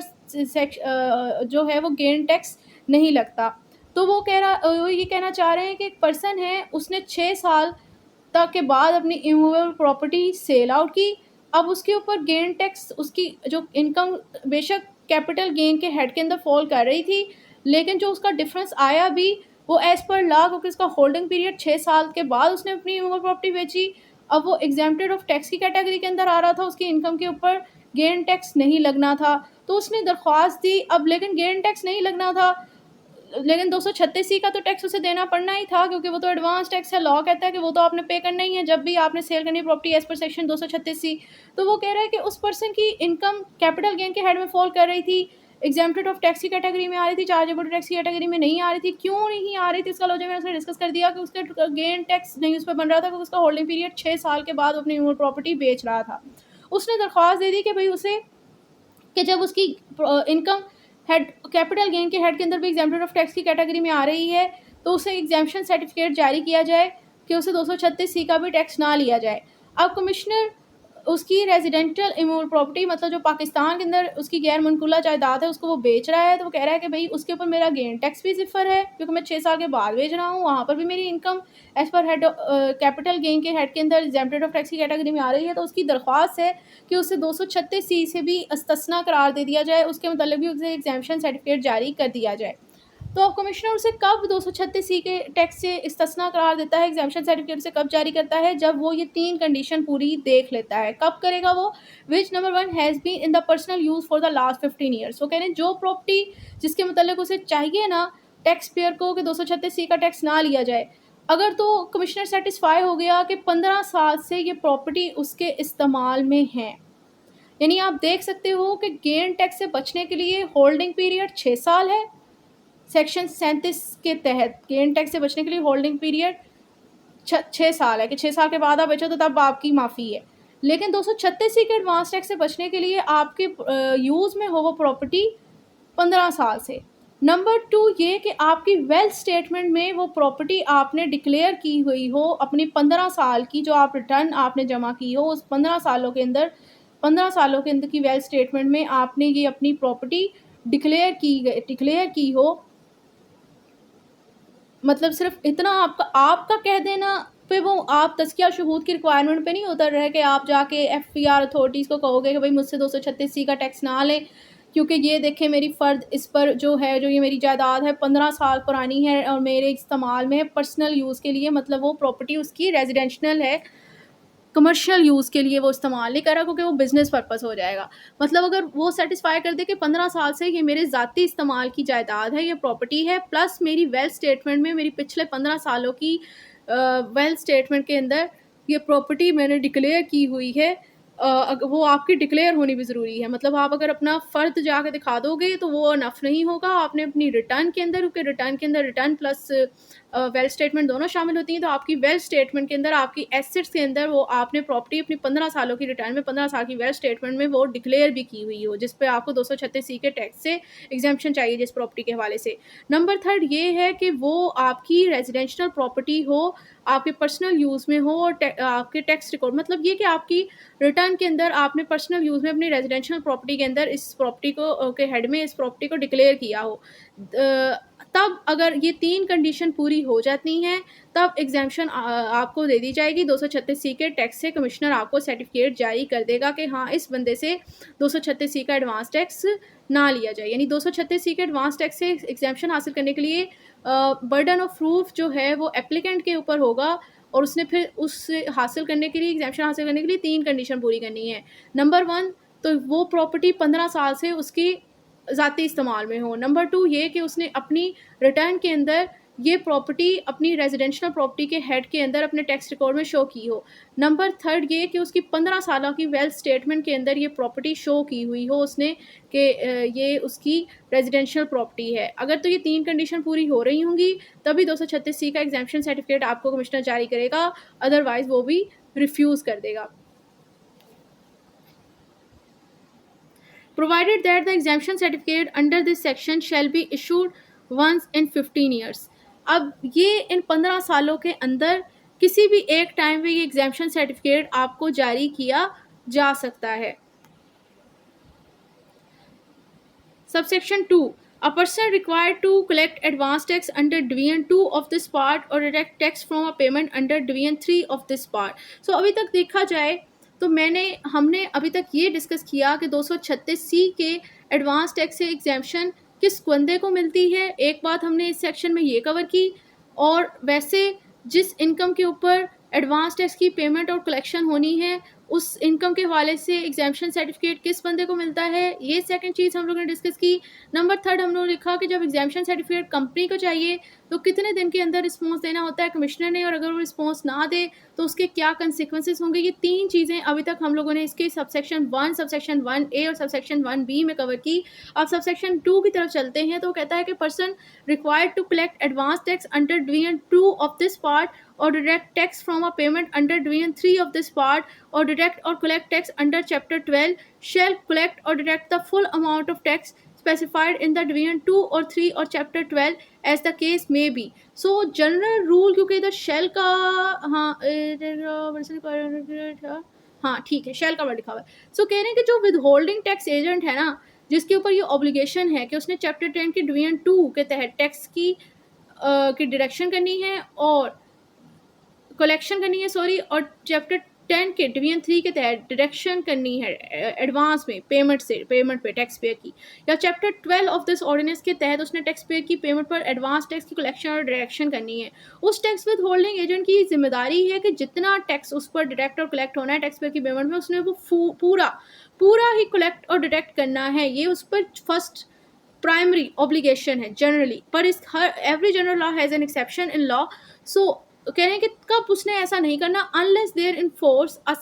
जो है वो गेन टैक्स नहीं लगता। तो वो ये कहना चाह रहे हैं कि एक पर्सन है, उसने 6 साल तक के बाद अपनी इमूवेबल प्रॉपर्टी सेल आउट की, अब उसके ऊपर गेन टैक्स, उसकी जो इनकम बेशक कैपिटल गेन के हेड के अंदर फॉल कर रही थी, लेकिन जो उसका डिफरेंस आया भी वो एज़ पर लॉ, क्योंकि उसका होल्डिंग पीरियड 6 साल के बाद उसने अपनी इमूवेबल प्रॉपर्टी बेची, अब वो एग्जेम्प्टेड ऑफ टैक्स की कैटेगरी के अंदर आ रहा था, उसकी इनकम के ऊपर गेन टैक्स नहीं लगना था। तो उसने दरख्वास्त दी, अब लेकिन गेन टैक्स नहीं लगना था, लेकिन 236C का तो टैक्स उसे देना पड़ना ही था, क्योंकि वो तो एडवांस टैक्स है, लॉ कहता है कि वो तो आपने पे करना ही है जब भी आपने सेल करनी property as per section 236C। तो वो कह रहा है कि उस पर्सन की इनकम कैपिटल गेन के हेड में फॉल कर रही थी, एग्जेम्प्टेड ऑफ टैक्स की कैटेगरी में आ रही थी, चार्जेबल टैक्स की कैटेगरी में नहीं आ रही थी। क्यों नहीं आ रही थी, इसका लॉजिक मैंने डिस्कस कर दिया कि उसका गेन टैक्स नहीं उस पर बन रहा था, क्योंकि उसका होल्डिंग पीरियड 6 साल के बाद अपनी प्रॉपर्टी बेच रहा था। उसने दरख्वास्त दे दी कि भाई उसे, कि जब उसकी इनकम हेड कैपिटल गेन के हेड के अंदर भी एग्जेम्प्टेड ऑफ टैक्स की कैटेगरी में आ रही है तो उसे एग्जेम्पशन सर्टिफिकेट जारी किया जाए कि उसे 236C का भी टैक्स ना लिया जाए। अब कमिश्नर उसकी रेजिडेंशियल इमूवेबल प्रॉपर्टी मतलब जो पाकिस्तान के अंदर उसकी गैर मनकुला जायदाद है उसको वो बेच रहा है, तो वो कह रहा है कि भाई उसके ऊपर मेरा गेन टैक्स भी सिफर है क्योंकि मैं 6 साल के बाद बेच रहा हूँ, वहाँ पर भी मेरी income as per head capital gain के हेड के अंदर एग्जेम्प्टेड ऑफ टैक्स की कैटेगरी में आ रही है। तो उसकी दरख्वास्त है कि उसे 236C से भी इस्तिस्ना करार दे दिया जाए, उसके मतलब भी उसे एग्जेम्पशन सर्टिफिकेट जारी कर दिया जाए। तो अब कमिश्नर उसे कब 236C के टैक्स से इस्तिस्ना करार देता है, एग्जेम्पशन सर्टिफिकेट से कब जारी करता है, जब वो ये 3 कंडीशन पूरी देख लेता है। कब करेगा वो? Which number 1 has been in the personal use for the last 15 years. वो कह रहे हैं जो प्रॉपर्टी जिसके मतलब उसे चाहिए ना टैक्स पेयर को कि 236C का टैक्स ना लिया जाए, अगर तो कमिश्नर सेटिस्फाई हो गया कि 15 साल से ये प्रॉपर्टी उसके इस्तेमाल में है, यानी आप देख सकते हो कि गेन टैक्स से बचने के लिए होल्डिंग पीरियड 6 साल है। सेक्शन 37 के तहत गेन टैक्स से बचने के लिए होल्डिंग पीरियड 6 साल है कि 6 साल के बाद आप बेचो तो तब आपकी माफ़ी है। लेकिन 236C के एडवांस टैक्स से बचने के लिए आपके यूज़ में हो वो प्रॉपर्टी 15 साल से। नंबर 2 ये कि आपकी वेल्थ स्टेटमेंट में वो प्रॉपर्टी आपने डिक्लेयर की हुई हो, अपनी 15 साल की जो आप रिटर्न आपने जमा की हो उस 15 सालों के अंदर की वेल्थ स्टेटमेंट में आपने ये अपनी प्रॉपर्टी डिक्लेयर की हो। मतलब सिर्फ इतना आपका कह देना पे वो आप तज़किया शुहूद की रिक्वायरमेंट पे नहीं उतर रहे कि आप जाके एफपीआर अथॉरिटीज़ को कहोगे कि भाई मुझसे 236C का टैक्स ना लें क्योंकि ये देखें मेरी फ़र्द इस पर जो है, जो ये मेरी जायदाद है 15 साल पुरानी है और मेरे इस्तेमाल में पर्सनल यूज़ के लिए, मतलब वो प्रॉपर्टी उसकी रेजिडेंशनल है, कमर्शियल यूज़ के लिए वो इस्तेमाल नहीं कर रहा क्योंकि वो बिज़नेस पर्पस हो जाएगा। मतलब अगर वो सेटिस्फाई कर दे कि 15 साल से ये मेरे ज़ाती इस्तेमाल की जायदाद है, ये प्रॉपर्टी है, प्लस मेरी वेल्थ स्टेटमेंट में मेरी पिछले 15 सालों की वेल्थ स्टेटमेंट के अंदर ये प्रॉपर्टी मैंने डिक्लेयर की हुई है, वो आपकी डिक्लेयर होनी भी ज़रूरी है। मतलब आप अगर अपना फ़र्द जाके दिखा दोगे तो वो इनफ नहीं होगा, आपने अपनी रिटर्न के अंदर, क्योंकि रिटर्न के अंदर रिटर्न प्लस वेल्थ स्टेटमेंट दोनों शामिल होती हैं, तो आपकी वेल्थ स्टेटमेंट के अंदर आपकी एसेट्स के अंदर वो आपने प्रॉपर्टी अपनी 15 सालों की रिटर्न में 15 साल की वेल्थ स्टेटमेंट में वो डिक्लेयर भी की हुई हो, जिस पे आपको 236C के टैक्स से एग्जेम्पशन चाहिए जिस प्रॉपर्टी के हवाले से। नंबर 3 ये है कि वो आपकी रेजिडेंशियल प्रॉपर्टी हो, आपके पर्सनल यूज़ में हो और आपके टैक्स रिकॉर्ड, मतलब ये कि आपकी रिटर्न के अंदर आपने पर्सनल यूज़ में अपनी रेजिडेंशियल प्रॉपर्टी के अंदर इस प्रॉपर्टी को के हेड में इस प्रॉपर्टी को डिक्लेयर किया हो। तब अगर ये 3 कंडीशन पूरी हो जाती हैं तब एग्जेम्पशन आपको दे दी जाएगी। 236C के टैक्स से कमिश्नर आपको सर्टिफिकेट जारी कर देगा कि हाँ इस बंदे से 236C का एडवांस टैक्स ना लिया जाए। यानी 236C के एडवांस टैक्स से एग्जेम्पशन हासिल करने के लिए बर्डन ऑफ प्रूफ जो है वो एप्लीकेंट के ऊपर होगा और उसने फिर उससे हासिल करने के लिए, एग्जेम्पशन हासिल करने के लिए 3 कंडीशन पूरी करनी है। नंबर 1 तो वो प्रॉपर्टी 15 साल से उसकी ज़ाती इस्तेमाल में हो। नंबर 2 ये कि उसने अपनी रिटर्न के अंदर ये प्रॉपर्टी अपनी रेजिडेंशियल प्रॉपर्टी के हेड के अंदर अपने टैक्स रिकॉर्ड में शो की हो। नंबर 3 ये कि उसकी 15 साल की वेल्थ स्टेटमेंट के अंदर ये प्रॉपर्टी शो की हुई हो उसने कि ये उसकी रेजिडेंशियल प्रॉपर्टी है। अगर तो ये 3 कंडीशन पूरी हो रही होंगी तभी 236C का एग्जेम्पशन सर्टिफिकेट आपको कमिश्नर जारी करेगा, अदरवाइज़ वो भी रिफ्यूज़ कर देगा। Provided that the exemption certificate under this section shall be issued once in 15 years। अब ये इन 15 सालों के अंदर किसी भी एक टाइम पे ये एग्जेम्पशन सर्टिफिकेट आपको जारी किया जा सकता है। Subsection 2 A person required to collect advance tax under Division 2 of this part or direct tax from a payment under Division 3 of this part। So अभी तक देखा जाए तो हमने अभी तक ये डिस्कस किया कि 236C के एडवांस टैक्स से एग्जेम्पशन किस बंदे को मिलती है। एक बात हमने इस सेक्शन में ये कवर की, और वैसे जिस इनकम के ऊपर एडवांस टैक्स की पेमेंट और कलेक्शन होनी है उस इनकम के हवाले से एग्जेम्पशन सर्टिफिकेट किस बंदे को मिलता है, ये सेकंड चीज़ हम लोगों ने डिस्कस की। नंबर 3 हम लोगों ने लिखा कि जब एग्जेम्पशन सर्टिफिकेट कंपनी को चाहिए तो कितने दिन के अंदर रिस्पॉन्स देना होता है कमिश्नर ने, और अगर वो रिस्पॉन्स ना दे तो उसके क्या कंसिक्वेंसेस होंगे। ये 3 चीज़ें अभी तक हम लोगों ने इसके सबसेक्शन 1, सबसेक्शन 1A और सबसेक्शन 1B में कवर की। अब सबसेक्शन 2 की तरफ चलते हैं तो कहता है कि person required to collect advance tax under division 2 of this part or deduct tax from a payment under Division 3 of this part or deduct or collect tax under Chapter 12 shall collect or deduct the full amount of tax specified in the Division 2 or 3 or Chapter 12 as the case may be। So general rule क्योंकि इधर shall का हाँ था हाँ ठीक है, shell का word लिखा हुआ है। सो कह रहे हैं कि जो विद होल्डिंग टैक्स एजेंट है ना, जिसके ऊपर ये ऑब्लिगेशन है कि उसने चैप्टर 10 की डिवीजन 2 के तहत टैक्स की डिडक्शन करनी है और कलेक्शन करनी है, सॉरी, और चैप्टर 10 के डिवीजन 3 के तहत डिडक्शन करनी है एडवांस में पेमेंट पे टैक्स पेयर की, या चैप्टर 12 ऑफ दिस ऑर्डिनेंस के तहत उसने टैक्स पेयर की पेमेंट पर एडवांस टैक्स की कलेक्शन और डिडक्शन करनी है, उस टैक्स विद होल्डिंग एजेंट की जिम्मेदारी है कि जितना टैक्स उस पर डिडक्ट और कलेक्ट होना है टैक्स पेयर की पेमेंट में, उसने वो पूरा ही कलेक्ट और डिडक्ट करना है। ये उस पर फर्स्ट प्राइमरी ऑब्लिगेशन है जनरली, पर इस हर every general law has an exception in law. So कह रहे हैं कि कब उसने ऐसा नहीं करना, unless there is in force a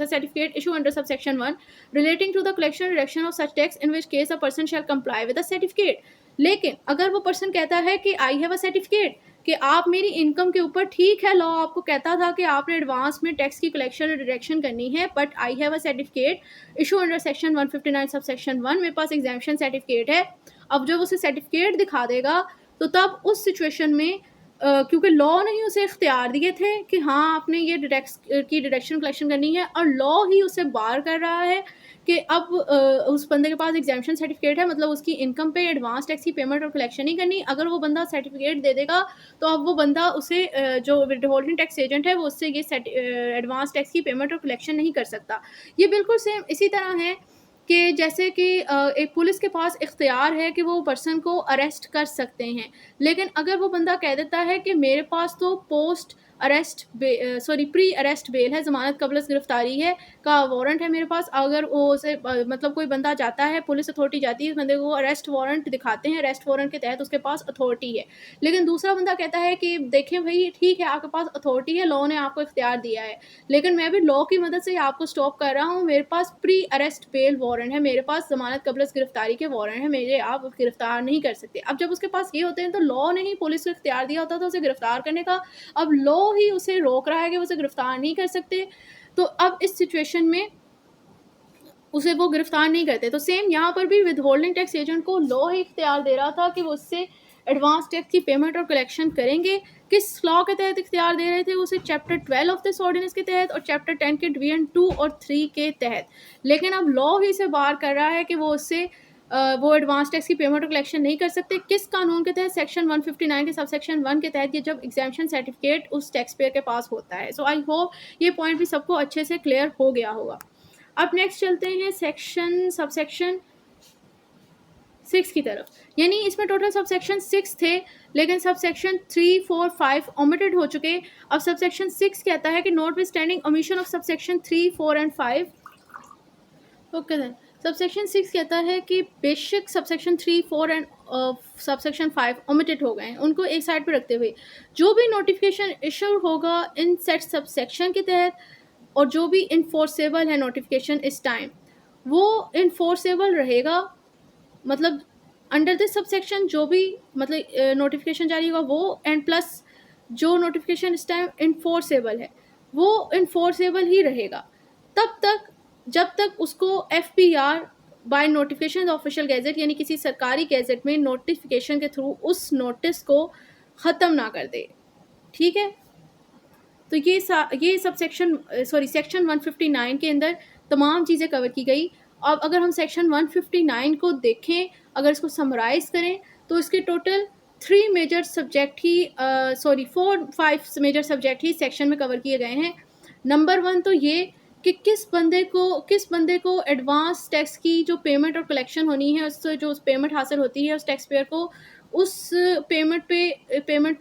certificate issue under subsection 1 relating to the collection deduction of such tax in which case a person shall comply with the certificate. लेकिन अगर वो पर्सन कहता है कि आई हैव अ सर्टिफिकेट, कि आप मेरी income के ऊपर, ठीक है लॉ आपको कहता था कि आपने एडवांस में टैक्स की कलेक्शन और डिडक्शन करनी है, but I have a certificate issue under section 159 sub section 1, मेरे पास एग्जामिशन सर्टिफिकेट है। अब जब उसे सर्टिफिकेट दिखा देगा तो तब उस सिचुएशन में क्योंकि लॉ ने ही उसे इख्तियार दिए थे कि हाँ आपने ये डिडक्शन कलेक्शन करनी है, और लॉ ही उसे बार कर रहा है कि अब उस बंदे के पास एग्जामिशन सर्टिफिकेट है, मतलब उसकी इनकम पे एडवांस टैक्स की पेमेंट और कलेक्शन ही करनी। अगर वो बंदा सर्टिफिकेट दे देगा तो अब वो बंदा उसे जो विदहोल्डिंग टैक्स एजेंट है वो उससे ये एडवांस टैक्स की पेमेंट और कलेक्शन नहीं कर सकता। ये बिल्कुल सेम इसी तरह है कि जैसे कि एक पुलिस के पास इख्तियार है कि वो पर्सन को अरेस्ट कर सकते हैं, लेकिन अगर वो बंदा कह देता है कि मेरे पास तो प्री अरेस्ट बेल है, ज़मानत कबल गिरफ्तारी है का वारंट है मेरे पास, अगर वो उसे मतलब कोई बंदा जाता है, पुलिस अथॉरिटी जाती है, उस बंदे को अरेस्ट वारंट दिखाते हैं, अरेस्ट वारंट के तहत उसके पास अथॉरिटी है, लेकिन दूसरा बंदा कहता है कि देखें भाई ठीक है आपके पास अथॉरिटी है, लॉ ने आपको इख्तियार दिया है, लेकिन मैं भी लॉ की मदद से आपको स्टॉप कर रहा हूँ, मेरे पास प्री अरेस्ट बेल वारंट है, मेरे पास ज़मानत कबल गिरफ्तारी के वारंट है, मेरे आप गिरफ्तार नहीं कर सकते। अब जब उसके पास ये होते हैं तो लॉ ने ही पुलिस को इख्तियार दिया होता था उसे गिरफ्तार करने का, अब लॉ ही उसे रोक रहा है कि उसे गिरफ्तार नहीं कर सकते, तो अब इस सिचुएशन में उसे वो गिरफ्तार नहीं करते। तो सेम यहाँ पर भी विदहोल्डिंग टैक्स एजेंट को लॉ ही इख्तियार दे रहा था कि वो उससे एडवांस टैक्स की पेमेंट और कलेक्शन करेंगे। किस लॉ के तहत इख्तियार दे रहे थे उसे? चैप्टर 12 ऑफ दिस ऑर्डिनेंस के तहत और चैप्टर 10 के डिवीजन 2 और 3 के तहत। लेकिन अब लॉ ही से बार कर रहा है कि वो उससे वो एडवांस टैक्स की पेमेंट और कलेक्शन नहीं कर सकते। किस कानून के तहत? सेक्शन 159 के सब सेक्शन 1 के तहत, ये जब एग्जामिशन सर्टिफिकेट उस टैक्स पेयर के पास होता है। सो आई होप ये पॉइंट भी सबको अच्छे से क्लियर हो गया होगा। अब नेक्स्ट चलते हैं सबसेक्शन 6 की तरफ, यानी इसमें टोटल सबसेक्शन 6 थे, लेकिन सबसेक्शन 3, 4, 5 ओमिटेड हो चुके। अब सबसेक्शन 6 कहता है कि notwithstanding omission of subsection 3, 4 and 5, okay then subsection 6 कहता है कि बेशक सबसेक्शन 3, 4 एंड सबसेक्शन 5 ओमिटेड हो गए हैं, उनको एक साइड पे रखते हुए जो भी नोटिफिकेशन इशू होगा इन सेट सबसेक्शन के तहत और जो भी इन्फोर्सेबल है नोटिफिकेशन इस टाइम, वो इन्फोर्सेबल रहेगा। मतलब अंडर दिस सबसेक्शन जो भी मतलब नोटिफिकेशन जारी होगा वो, एंड प्लस जो नोटिफिकेशन इस टाइम इन्फोर्सेबल है वो इन्फोर्सेबल ही रहेगा तब तक जब तक उसको FPR by notification official gazette, यानी किसी सरकारी गैजेट में नोटिफिकेशन के थ्रू उस नोटिस को ख़त्म ना कर दे। ठीक है, तो ये सबसेक्शन सेक्शन 159 के अंदर तमाम चीज़ें कवर की गई। अब अगर हम सेक्शन 159 को देखें, अगर इसको समराइज़ करें तो इसके टोटल 4 मेजर सब्जेक्ट ही सेक्शन में कवर किए गए हैं। नंबर 1 तो ये कि किस बंदे को एडवांस टैक्स की जो पेमेंट और कलेक्शन होनी है, उससे जो पेमेंट हासिल होती है उस टैक्स पेयर को, उस पेमेंट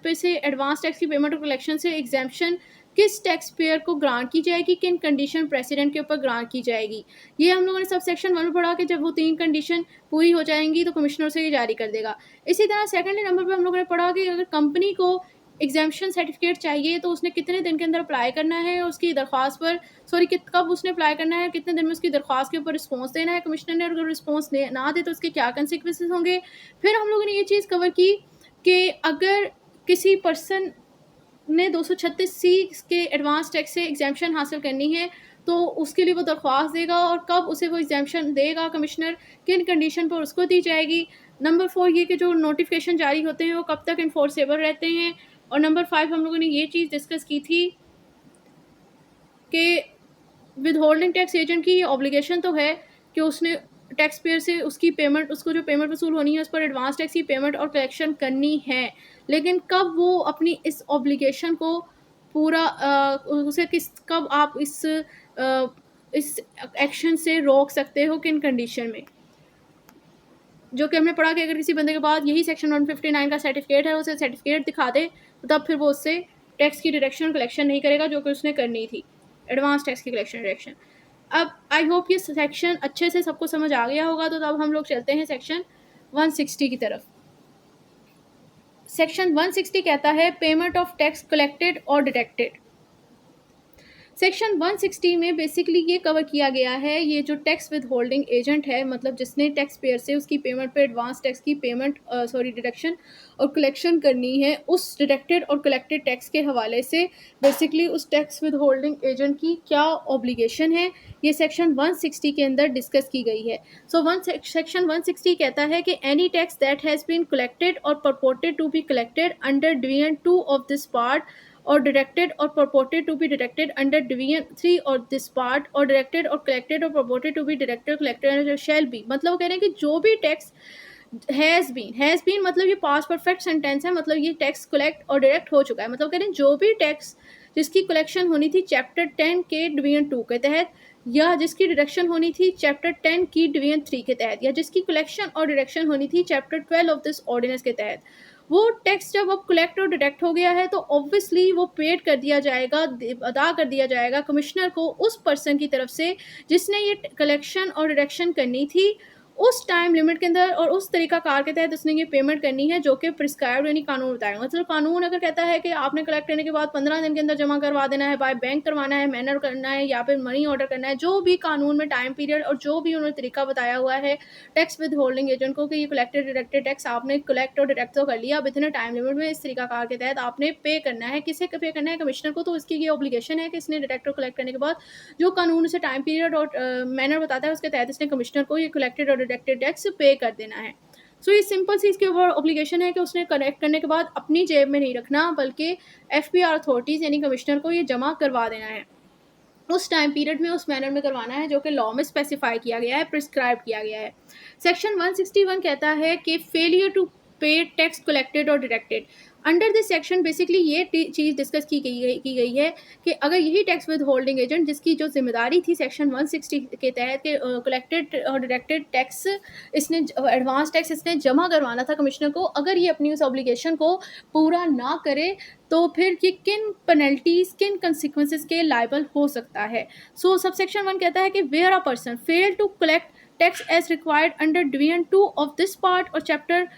पे से एडवांस टैक्स की पेमेंट और कलेक्शन से एग्जाम्पशन किस टैक्स पेयर को ग्रांट की जाएगी, किन कंडीशन प्रेसिडेंट के ऊपर ग्रांट की जाएगी। ये हम लोगों ने सब सेक्शन 1 में पढ़ा कि जब वो 3 कंडीशन पूरी हो जाएंगी तो कमिश्नर से ये जारी कर देगा। इसी तरह सेकेंडरी नंबर पर हम लोगों ने पढ़ा कि अगर कंपनी को एग्जाम्पशन सर्टिफिकेट चाहिए तो उसने कितने दिन के अंदर अप्लाई करना है, उसकी दरख्वास्त पर कब उसने अप्लाई करना है, कितने दिन में उसकी दरख्वास्त के ऊपर रिस्पॉन्स देना है कमिश्नर ने, और अगर रिस्पॉन्स ना दे तो उसके क्या कंसिक्वेंसेस होंगे। फिर हम लोगों ने ये चीज़ कवर की कि अगर किसी पर्सन ने 236C के एडवांस टैक्स से एग्जाम्पशन हासिल करनी है तो उसके लिए वो दरख्वास्त देगा, और कब उसे वो एग्जाम्पशन देगा कमिश्नर, किन कंडीशन पर उसको दी जाएगी। नंबर 4 ये कि जो नोटिफिकेशन जारी होते हैं वो कब तक इन्फोर्सेबल रहते हैं। और नंबर 5 हम लोगों ने ये चीज़ डिस्कस की थी कि विद होल्डिंग टैक्स एजेंट की ये ऑब्लिगेशन तो है कि उसने टैक्स पेयर से उसकी पेमेंट, उसको जो पेमेंट वसूल होनी है उस पर एडवांस टैक्स की पेमेंट और कलेक्शन करनी है, लेकिन कब वो अपनी इस ऑब्लिगेशन को पूरा उसे किस कब आप इस एक्शन से रोक सकते हो, किन कंडीशन में, जो कि हमने पढ़ा कि अगर किसी बंदे के पास यही सेक्शन 159 का सर्टिफिकेट है, उसे सर्टिफिकेट दिखा दे तो तब फिर वो उससे टैक्स की डिडक्शन कलेक्शन नहीं करेगा जो कि उसने करनी थी, एडवांस टैक्स की कलेक्शन डिडक्शन। अब आई होप ये सेक्शन अच्छे से सबको समझ आ गया होगा, तो तब हम लोग चलते हैं सेक्शन 160 की तरफ। सेक्शन 160 कहता है payment of tax collected or deducted. Section 160 में बेसिकली ये कवर किया गया है, ये जो टैक्स विद होल्डिंग एजेंट है, मतलब जिसने टैक्स पेयर से उसकी पेमेंट पे एडवांस टैक्स की पेमेंट डिडक्शन और कलेक्शन करनी है, उस डिडक्टेड और कलेक्टेड टैक्स के हवाले से बेसिकली उस टैक्स विद होल्डिंग एजेंट की क्या ऑब्लिगेशन है, ये सेक्शन 160 के अंदर डिस्कस की गई है। सेक्शन 160 कहता है कि any tax that has been collected or purported to be collected under division 2 of this part or directed or purported to be directed under division 3 or this part or directed or collected or purported to be directed or collected shall be, मतलब वो कह रहे हैं कि जो भी tax has been मतलब ये पास्ट परफेक्ट सेंटेंस है, मतलब ये टैक्स कलेक्ट और डायरेक्ट हो चुका है, मतलब कह रहे हैं जो भी टैक्स जिसकी कलेक्शन होनी थी चैप्टर 10 के डिवीजन 2 के तहत, या जिसकी डिडक्शन होनी थी चैप्टर 10 की डिवीजन 3 के तहत, या जिसकी कलेक्शन और डिडक्शन होनी थी चैप्टर 12 ऑफ दिस ऑर्डिनेंस के तहत, वो टैक्स जब अब कलेक्ट और डिडक्ट हो गया है तो ऑब्वियसली वो पेड कर दिया जाएगा, अदा कर दिया जाएगा कमिश्नर को उस पर्सन की तरफ से जिसने ये कलेक्शन और डिडक्शन करनी थी, उस टाइम लिमिट के अंदर और उस तरीकाकार के तहत उसने ये पेमेंट करनी है जो कि प्रिस्क्राइब्ड यानी कानून बताएगा। मतलब कानून अगर कहता है कि आपने कलेक्ट करने के बाद 15 दिन के अंदर जमा करवा देना है, बाय बैंक करवाना है, मैनर करना है, या फिर मनी ऑर्डर करना है, जो भी कानून में टाइम पीरियड और जो भी उन्होंने तरीका बताया हुआ है टैक्स विद होल्डिंग एजेंट को कि ये कलेक्टेड डिडक्टेड टैक्स आपने कलेक्ट और डिडक्ट तो कर लिया, अब इतने टाइम लिमिट में इस तरीकाकार के तहत आपने पे करना है। किसे पे करना है? कमिश्नर को। तो इसकी ये ऑब्लिगेशन है कि इसने डिडक्ट और कलेक्ट करने के बाद जो कानून से टाइम पीरियड और मैनर बताता है उसके तहत इसने कमिश्नर को ये कलेक्टेड और डिडक्टेड टैक्स पे कर देना है। सो ये सिंपल सी इसके ऊपर ऑब्लिगेशन है कि उसने कलेक्ट करने के बाद अपनी जेब में नहीं रखना, बल्कि एफपीआर अथॉरिटीज़ यानी कमिश्नर को ये जमा करवा देना है, उस टाइम पीरियड में उस मैनर में करवाना है जो कि लॉ में स्पेसिफाई किया गया है, प्रिस्क्राइब किया गया है। सेक्शन 161 कहता है कि फेलियर टू पे tax collected or deducted. Under this section basically ये चीज़ डिस्कस की गई है कि अगर यही टैक्स विद होल्डिंग एजेंट जिसकी जो जिम्मेदारी थी सेक्शन 160 के तहत के कलेक्टेड और डिडक्टेड टैक्स इसने एडवांस टैक्स इसने जमा करवाना था कमिश्नर को, अगर ये अपनी उस ऑब्लिगेशन को पूरा ना करे तो फिर ये किन पेनल्टीज किन कंसिक्वेंसेस के लायबल हो सकता है। सो सब सेक्शन 1 कहता है कि where a person fail to collect tax as required under division 2 of this part और chapter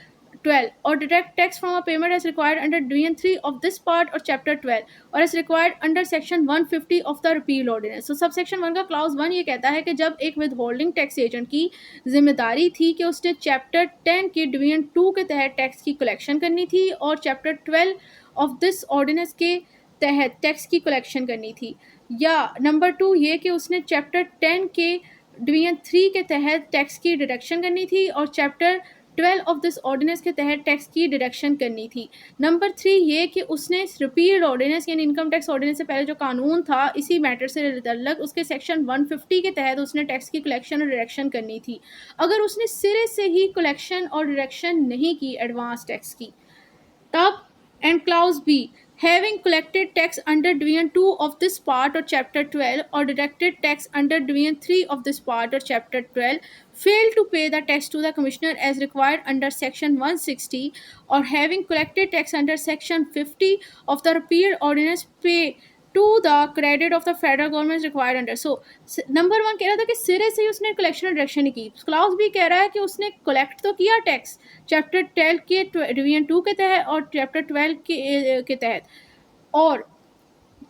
12 or deduct tax from a payment as required under division 3 of this part or chapter 12 or as required under section 150 of the repeal ordinance। so subsection 1 का clause 1 ये कहता है कि जब एक withholding tax agent की जिम्मेदारी थी कि उसने चैप्टर 10 की डिवीजन 2 के तहत टैक्स की कलेक्शन करनी थी और चैप्टर 12 ऑफ दिस ऑर्डिनेंस के तहत टैक्स की कलेक्शन करनी थी, या नंबर 2 ये कि उसने चैप्टर 10 के डिवीजन 3 के तहत टैक्स की डिडक्शन करनी थी और चैप्टर 12 ऑफ दिस ऑर्डिनेंस के तहत टैक्स की डिडक्शन करनी थी। नंबर 3 ये कि उसने रिपील्ड ऑर्डिनेंस यानी इनकम टैक्स ऑर्डिनेंस से पहले जो कानून था इसी मैटर से रिलेटेड उसके सेक्शन 150 के तहत उसने टैक्स की कलेक्शन और डिडक्शन करनी थी। अगर उसने सिरे से ही कलेक्शन और डिडक्शन नहीं की एडवांस टैक्स की तब, and clause b having collected tax under division 2 of this part or chapter 12 or deducted tax under division 3 of this part or chapter 12 fail to pay the tax to the commissioner as required under section 160 or having collected tax under section 50 of the repealed ordinance pay to the credit of the federal government required under। so number 1 कह रहा था कि सिरे से ही उसने collection और deduction नहीं की। क्लाउज भी कह रहा है कि उसने कलेक्ट तो किया टैक्स चैप्टर 12 के डिवीजन 2 के तहत और चैप्टर 12 के तहत, और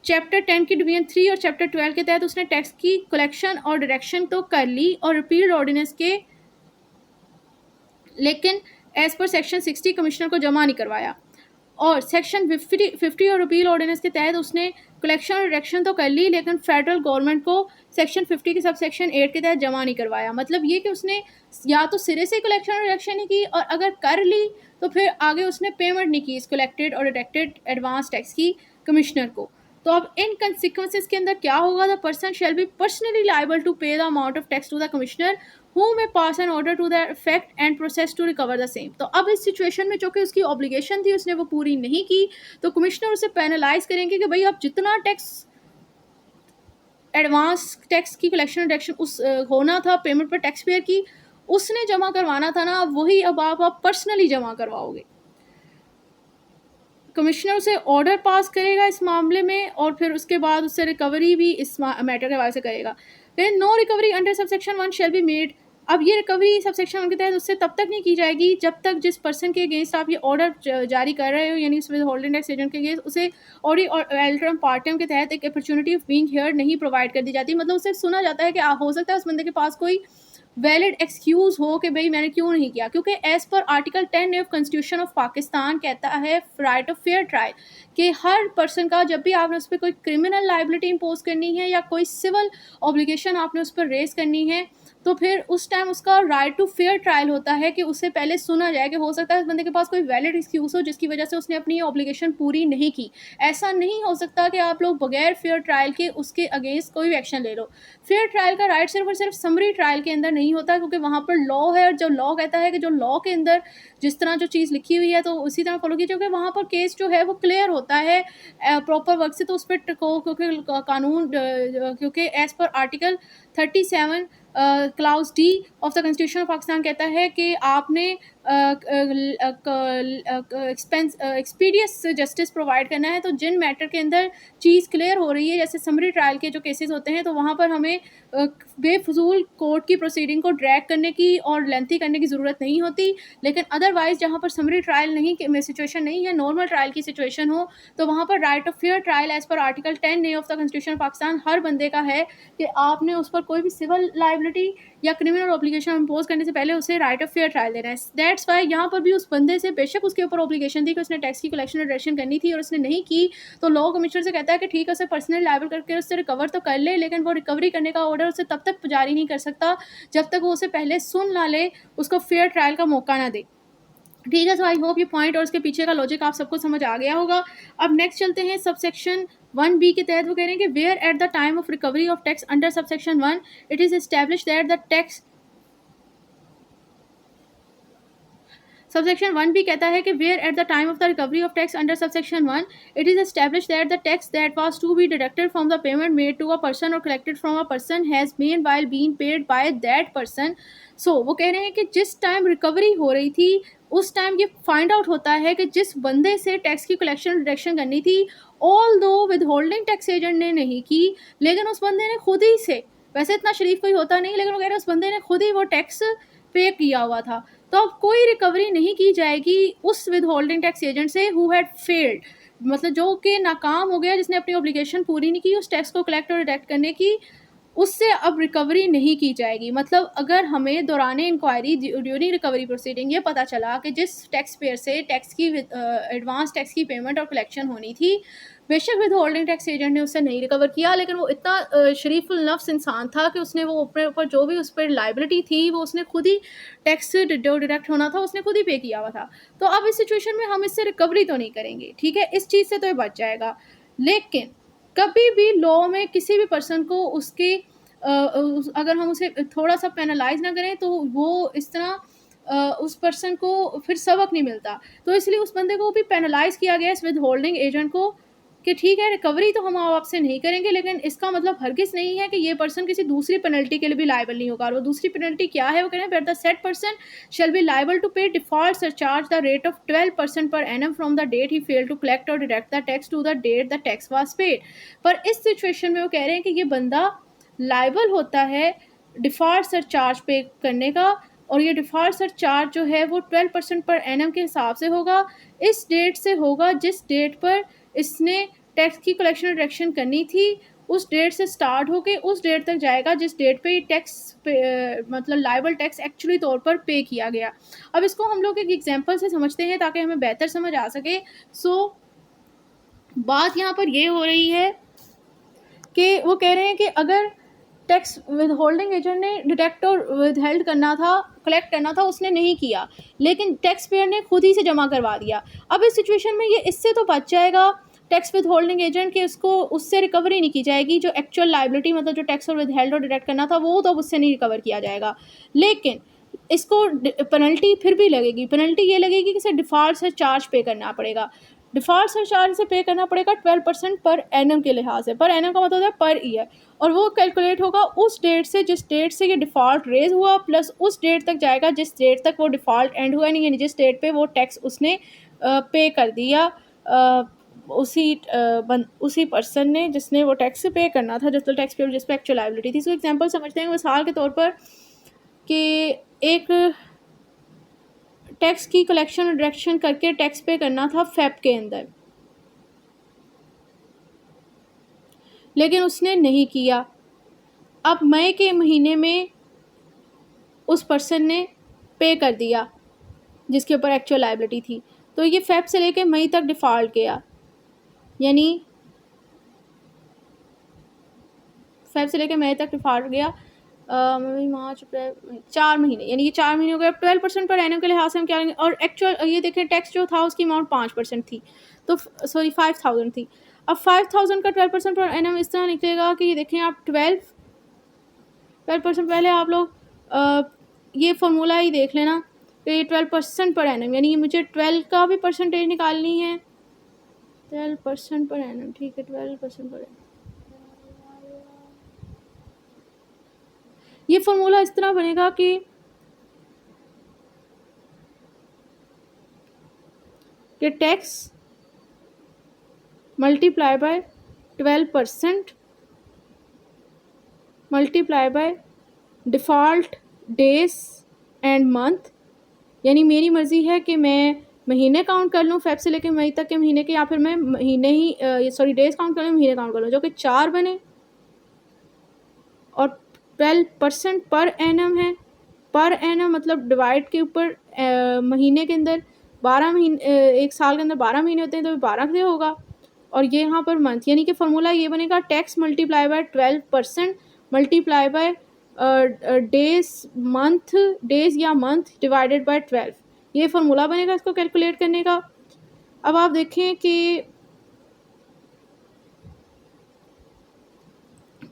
चैप्टर 10 की डिवीजन 3 और चैप्टर 12 के तहत उसने टैक्स की कलेक्शन और डिडक्शन तो कर ली और रिपील्ड ऑर्डिनेंस के, लेकिन एज पर सेक्शन 60 कमिश्नर को जमा नहीं करवाया, और सेक्शन 50 और रिपील ऑर्डिनेंस के तहत उसने कलेक्शन और डिडक्शन तो कर ली लेकिन फेडरल गवर्नमेंट को सेक्शन 50 के सब सेक्शन 8 के तहत जमा नहीं करवाया। मतलब ये कि उसने या तो सिरे से कलेक्शन और डिडक्शन नहीं की, और अगर कर ली तो फिर आगे उसने पेमेंट नहीं की इस collected or deducted advance tax की कमिश्नर को। तो अब इन कंसिक्वेंसेस के अंदर क्या होगा, the person shall be personally liable to pay the amount of tax to the commissioner who may pass an order to the effect and process to recover the same. तो अब इस सिचुएशन में जो कि उसकी ऑब्लिगेशन थी उसने वो पूरी नहीं की, तो कमिश्नर उसे पेनलाइज करेंगे कि भाई आप जितना टैक्स एडवांस टैक्स की कलेक्शन डिडक्शन उस होना था पेमेंट पर टैक्स पेयर की, उसने जमा करवाना था ना, वही अब आप पर्सनली जमा करवाओगे। कमिश्नर उसे ऑर्डर पास करेगा इस मामले में, और फिर उसके बाद उससे रिकवरी भी इस मैटर के हवाले से करेगा। फिर no recovery under subsection 1 shall be made. अब ये रिकवरी सबसेक्शन 1 के तहत उससे तब तक नहीं की जाएगी जब तक जिस पर्सन के अगेंस्ट आप ये ऑर्डर जारी कर रहे हो, यानी विद होल्डिंग टैक्स एजेंट के अगेंस्ट, उसे ऑडी एल्टरम पार्टम के तहत एक अपॉर्चुनिटी ऑफ बीइंग हियर्ड नहीं प्रोवाइड कर दी जाती। मतलब उसे सुना जाता है कि हो सकता है उस बंदे के पास कोई वैलिड एक्सक्यूज़ हो कि भाई मैंने क्यों नहीं किया, क्योंकि as per article 10 of constitution of Pakistan कहता है राइट ऑफ फेयर ट्रायल कि हर पर्सन का जब भी आपने उस पर कोई क्रिमिनल लाइबिलिटी इम्पोज करनी है या कोई सिविल ऑब्लिगेशन आपने उस पर रेस करनी है, तो फिर उस टाइम उसका राइट टू फेयर ट्रायल होता है कि उससे पहले सुना जाए कि हो सकता है उस बंदे के पास कोई वैलिड एक्सक्यूज़ हो जिसकी वजह से उसने अपनी ऑब्लिगेशन पूरी नहीं की। ऐसा नहीं हो सकता कि आप लोग बगैर फेयर ट्रायल के उसके अगेंस्ट कोई भी एक्शन ले लो। फेयर ट्रायल का राइट सिर्फ और सिर्फ समरी ट्रायल के अंदर नहीं होता, क्योंकि वहाँ पर लॉ है, और जो लॉ कहता है कि जो लॉ के अंदर जिस तरह जो चीज़ लिखी हुई है तो उसी तरह फॉलो कीजिए, क्योंकि वहाँ पर केस जो है वो क्लियर होता है प्रॉपर वर्क से। तो उस पर क्योंकि कानून क्योंकि as per article 37 clause d of the constitution of Pakistan कहता है कि आपने एक्सपीडियस जस्टिस प्रोवाइड करना है। तो जिन मैटर के अंदर चीज़ क्लियर हो रही है, जैसे समरी ट्रायल के जो केसेस होते हैं, तो वहाँ पर हमें बेफजूल कोर्ट की प्रोसीडिंग को ड्रैग करने की और लेंथी करने की ज़रूरत नहीं होती। लेकिन अदरवाइज़ जहाँ पर समरी ट्रायल नहीं सिचुएशन नहीं है, नॉर्मल ट्रायल की सिचुएशन हो, तो वहाँ पर right of fair trial as per article 10 of the constitution of Pakistan हर बंदे का है कि आपने उस पर कोई भी सिविल लाइबिलिटी या क्रिमिनल ऑब्लिगेशन इम्पोज करने से पहले उसे राइट ऑफ फेयर ट्रायल देना है। दैट्स वाई यहाँ पर भी उस बंदे से बेशक उसके ऊपर ऑब्लिगेशन थी कि उसने टैक्स की कलेक्शन डिडक्शन करनी थी और उसने नहीं की, तो लॉ कमिश्नर से कहता है कि ठीक है उसे पर्सनल लाइबल करके उससे रिकवर तो कर ले, लेकिन वो रिकवरी करने का ऑर्डर उसे तब तक जारी नहीं कर सकता जब तक वो उसे पहले सुन ना ले, उसको फेयर ट्रायल का मौका ना दे। ठीक है, सो आई होप ये पॉइंट और उसके पीछे का लॉजिक आप सबको समझ आ गया होगा। अब नेक्स्ट चलते हैं सबसेक्शन 1B के तहत। वो कह रहे हैं कि where at the time of recovery of tax under subsection 1 it is establish that the tax subsection 1B कहता है कि where at the time of the recovery of tax under subsection 1 it is establish that the tax that was to be deducted from the payment made to a person or collected from a person has been while being paid by that person. सो वो कह रहे हैं कि जिस time recovery हो रही थी उस टाइम ये फाइंड आउट होता है कि जिस बंदे से टैक्स की कलेक्शन डिडक्शन करनी थी, ऑल दो विद होल्डिंग टैक्स एजेंट ने नहीं की, लेकिन उस बंदे ने खुद ही से, वैसे इतना शरीफ कोई होता नहीं, लेकिन वो कह रहे हैं उस बंदे ने खुद ही वो टैक्स पे किया हुआ था, तो अब कोई रिकवरी नहीं की जाएगी उस विद होल्डिंग टैक्स एजेंट से हु हैड फेल्ड, मतलब जो कि नाकाम हो गया, जिसने अपनी ऑब्लिगेशन पूरी नहीं की उस टैक्स को कलेक्ट और डिडक्ट करने की, उससे अब रिकवरी नहीं की जाएगी। मतलब अगर हमें दौरान इंक्वायरी ड्यूरिंग रिकवरी प्रोसीडिंग ये पता चला कि जिस टैक्स पेयर से टैक्स की एडवांस टैक्स की पेमेंट और कलेक्शन होनी थी, बेशक विद होल्डिंग टैक्स एजेंट ने उससे नहीं रिकवर किया, लेकिन वो इतना शरीफुल नफ्स इंसान था कि उसने वो अपने ऊपर जो भी उस पर लाइबिलिटी थी वो उसने खुद ही टैक्स जो डिडक्ट होना था उसने खुद ही पे किया हुआ था। तो अब इस सिचुएशन में हम इससे रिकवरी तो नहीं करेंगे, ठीक है, इस चीज़ से तो ये बच जाएगा। लेकिन कभी भी लॉ में किसी भी पर्सन को उसके अगर हम उसे थोड़ा सा पेनलाइज ना करें तो वो इस तरह उस पर्सन को फिर सबक नहीं मिलता, तो इसलिए उस बंदे को भी पेनलाइज किया गया इस विद होल्डिंग एजेंट को कि ठीक है रिकवरी तो हम आपसे नहीं करेंगे, लेकिन इसका मतलब हरगिज़ नहीं है कि ये पर्सन किसी दूसरी पेनल्टी के लिए भी लायबल नहीं होगा। और वो दूसरी पेनल्टी क्या है, वो कह रहे हैं that the said person shall be liable to pay default surcharge the rate of 12% per annum from the date he fail to collect or deduct the tax to the date the tax was paid. पर इस situation में वो कह रहे हैं कि ये बंदा लायबल होता है डिफॉल्ट सरचार्ज पे करने का, और ये डिफॉल्ट सरचार्ज जो है वो 12% पर एनम के हिसाब से होगा, इस डेट से होगा जिस डेट पर इसने टैक्स की कलेक्शन डिडक्शन करनी थी, उस डेट से स्टार्ट होके उस डेट तक जाएगा जिस डेट पे टैक्स मतलब लायबल टैक्स एक्चुअली तौर पर पे किया गया। अब इसको हम लोग एक एग्जांपल से समझते हैं ताकि हमें बेहतर समझ आ सके। बात यहाँ पर ये हो रही है कि वो कह रहे हैं कि अगर टैक्स विद होल्डिंग एजेंट ने डिडक्ट और विद हेल्ड करना था, कलेक्ट करना था, उसने नहीं किया, लेकिन टैक्स पेयर ने खुद ही से जमा करवा दिया। अब इस सिचुएशन में ये इससे तो बच जाएगा, टैक्स विद होल्डिंग एजेंट कि उसको उससे रिकवरी नहीं की जाएगी, जो एक्चुअल लाइबिलिटी मतलब जो टैक्स और विद हेल्ड और डिडक्ट करना था वो तो उससे नहीं रिकवर किया जाएगा, लेकिन इसको पेनल्टी फिर भी लगेगी। पेनल्टी ये लगेगी कि इसे डिफ़ॉल्ट से चार्ज पे करना पड़ेगा। डिफ़ॉल्ट से चार्ज से पे करना पड़ेगा 12% पर एनम के लिहाज से। पर एनम का मतलब है पर ईयर, और वो कैलकुलेट होगा उस डेट से जिस डेट से ये डिफ़ॉल्ट रेज हुआ प्लस उस डेट तक जाएगा जिस डेट तक वो डिफ़ॉल्ट एंड हुआ, नहीं यानी जिस डेट पे वो टैक्स उसने पे कर दिया उसी पर्सन ने जिसने वो टैक्स पे करना था, जिस टैक्स पे जिस पे एक्चुअल लायबिलिटी थी। इसको एग्जांपल समझते हैं मिसाल के तौर पर कि एक टैक्स की कलेक्शन और डिडक्शन करके टैक्स पे करना था फेब के अंदर, लेकिन उसने नहीं किया। अब मई के महीने में उस पर्सन ने पे कर दिया जिसके ऊपर एक्चुअल लायबिलिटी थी, तो ये फेब से लेके मई तक डिफ़ॉल्ट गया, यानी फेब से लेके मई तक डिफ़ॉल्ट गया। मार्च अप्रैल 4 महीने, यानी ये 4 महीने हो गए। 12% पर एनम के लिहाज से हम क्या लेंगे, और एक्चुअल ये देखें टैक्स जो था उसकी अमाउंट 5% थी, तो सॉरी 5000 थी। अब 5000 का 12% पर एनम इस तरह निकलेगा कि ये देखें आप 12% पहले आप लोग ये फार्मूला ही देख लेना कि 12% पर एनम, यानी मुझे 12 का भी परसेंटेज निकालनी है। 12% पर एनम, ठीक है, 12% पर एनम। ये फार्मूला इस तरह बनेगा कि tax multiply by 12% multiply by default days and month, यानी मेरी मर्ज़ी है कि मैं महीने काउंट कर लूँ फेब से लेकर मई तक के महीने के, या फिर मैं महीने ही सॉरी डेज़ काउंट कर लूँ, महीने काउंट कर लूँ, जो कि 4 बने, और 12% पर एनम है। पर एनम मतलब डिवाइड के ऊपर महीने के अंदर 12 महीने, एक साल के अंदर 12 महीने होते हैं तो 12 से होगा, और ये यहाँ पर मंथ, यानी कि फार्मूला ये बनेगा tax multiply by 12% multiply by days या मंथ डिवाइडेड बाय 12, ये फार्मूला बनेगा इसको कैलकुलेट करने का। अब आप देखें कि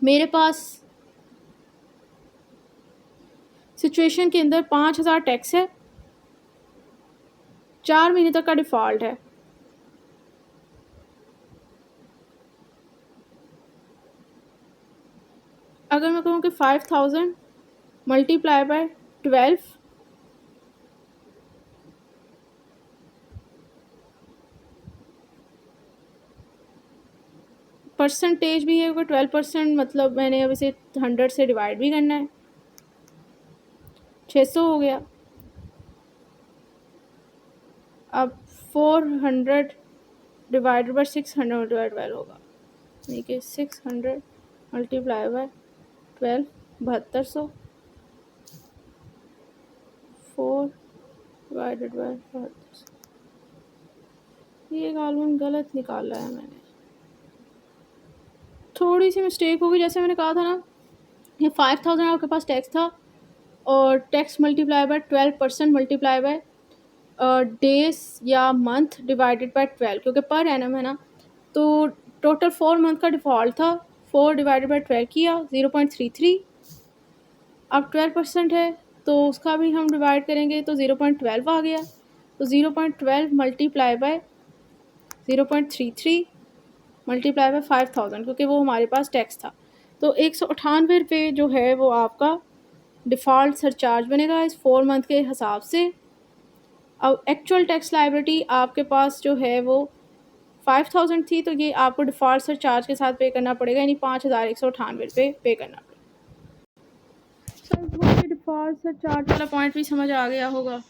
मेरे पास सिचुएशन के अंदर 5000 टैक्स है, 4 महीने तक का डिफ़ॉल्ट है। अगर मैं कहूँ कि 5000 मल्टीप्लाई बाय 12, परसेंटेज भी है, क्योंकि 12% मतलब मैंने अब इसे 100 से डिवाइड भी करना है, 600 हो गया। अब 400 डिवाइडेड बाय 600 मल्टीप्लाई 12 होगा, यानी कि 600 मल्टीप्लाई बाय 12 7200, 4 डिवाइडेड बाय 7200, ये कॉलम गलत निकाला है मैंने, थोड़ी सी मिस्टेक होगी। जैसे मैंने कहा था ना, ये 5000 आपके पास टैक्स था, और tax multiply by 12% multiply by days या मंथ डिवाइडेड बाय 12, क्योंकि पर एनम है ना, तो टोटल 4 मंथ का डिफ़ॉल्ट था, 4 डिवाइडेड बाय 12 किया 0.33। अब 12% है तो उसका भी हम डिवाइड करेंगे तो 0.12 आ गया, तो 0.12 मल्टीप्लाई बाय 0.33 मल्टीप्लाई बाय 5000, क्योंकि वो हमारे पास टैक्स था, तो 198 रुपये जो है वो आपका डिफ़ॉल्ट सरचार्ज बनेगा इस 4 मंथ के हिसाब से। अब एक्चुअल टैक्स लायबिलिटी आपके पास जो है वो 5000 थी, तो ये आपको डिफ़ॉल्ट सरचार्ज के साथ पे करना पड़ेगा, यानी 5198 रुपये पे करना पड़ेगा। सर डिफ़ॉल्ट सरचार्ज वाला पॉइंट भी समझ आ गया होगा।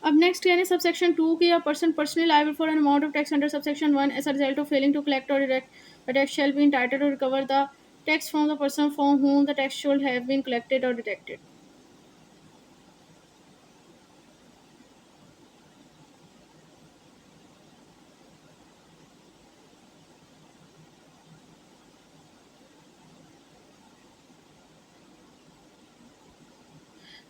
अब नेक्स्ट यानी सबसेक्शन 2 की, a person personally liable for an amount of tax under subsection 1 as a result of failing to collect or deduct the tax shall be entitled to recover the tax from the person from whom the tax should have been collected or deducted.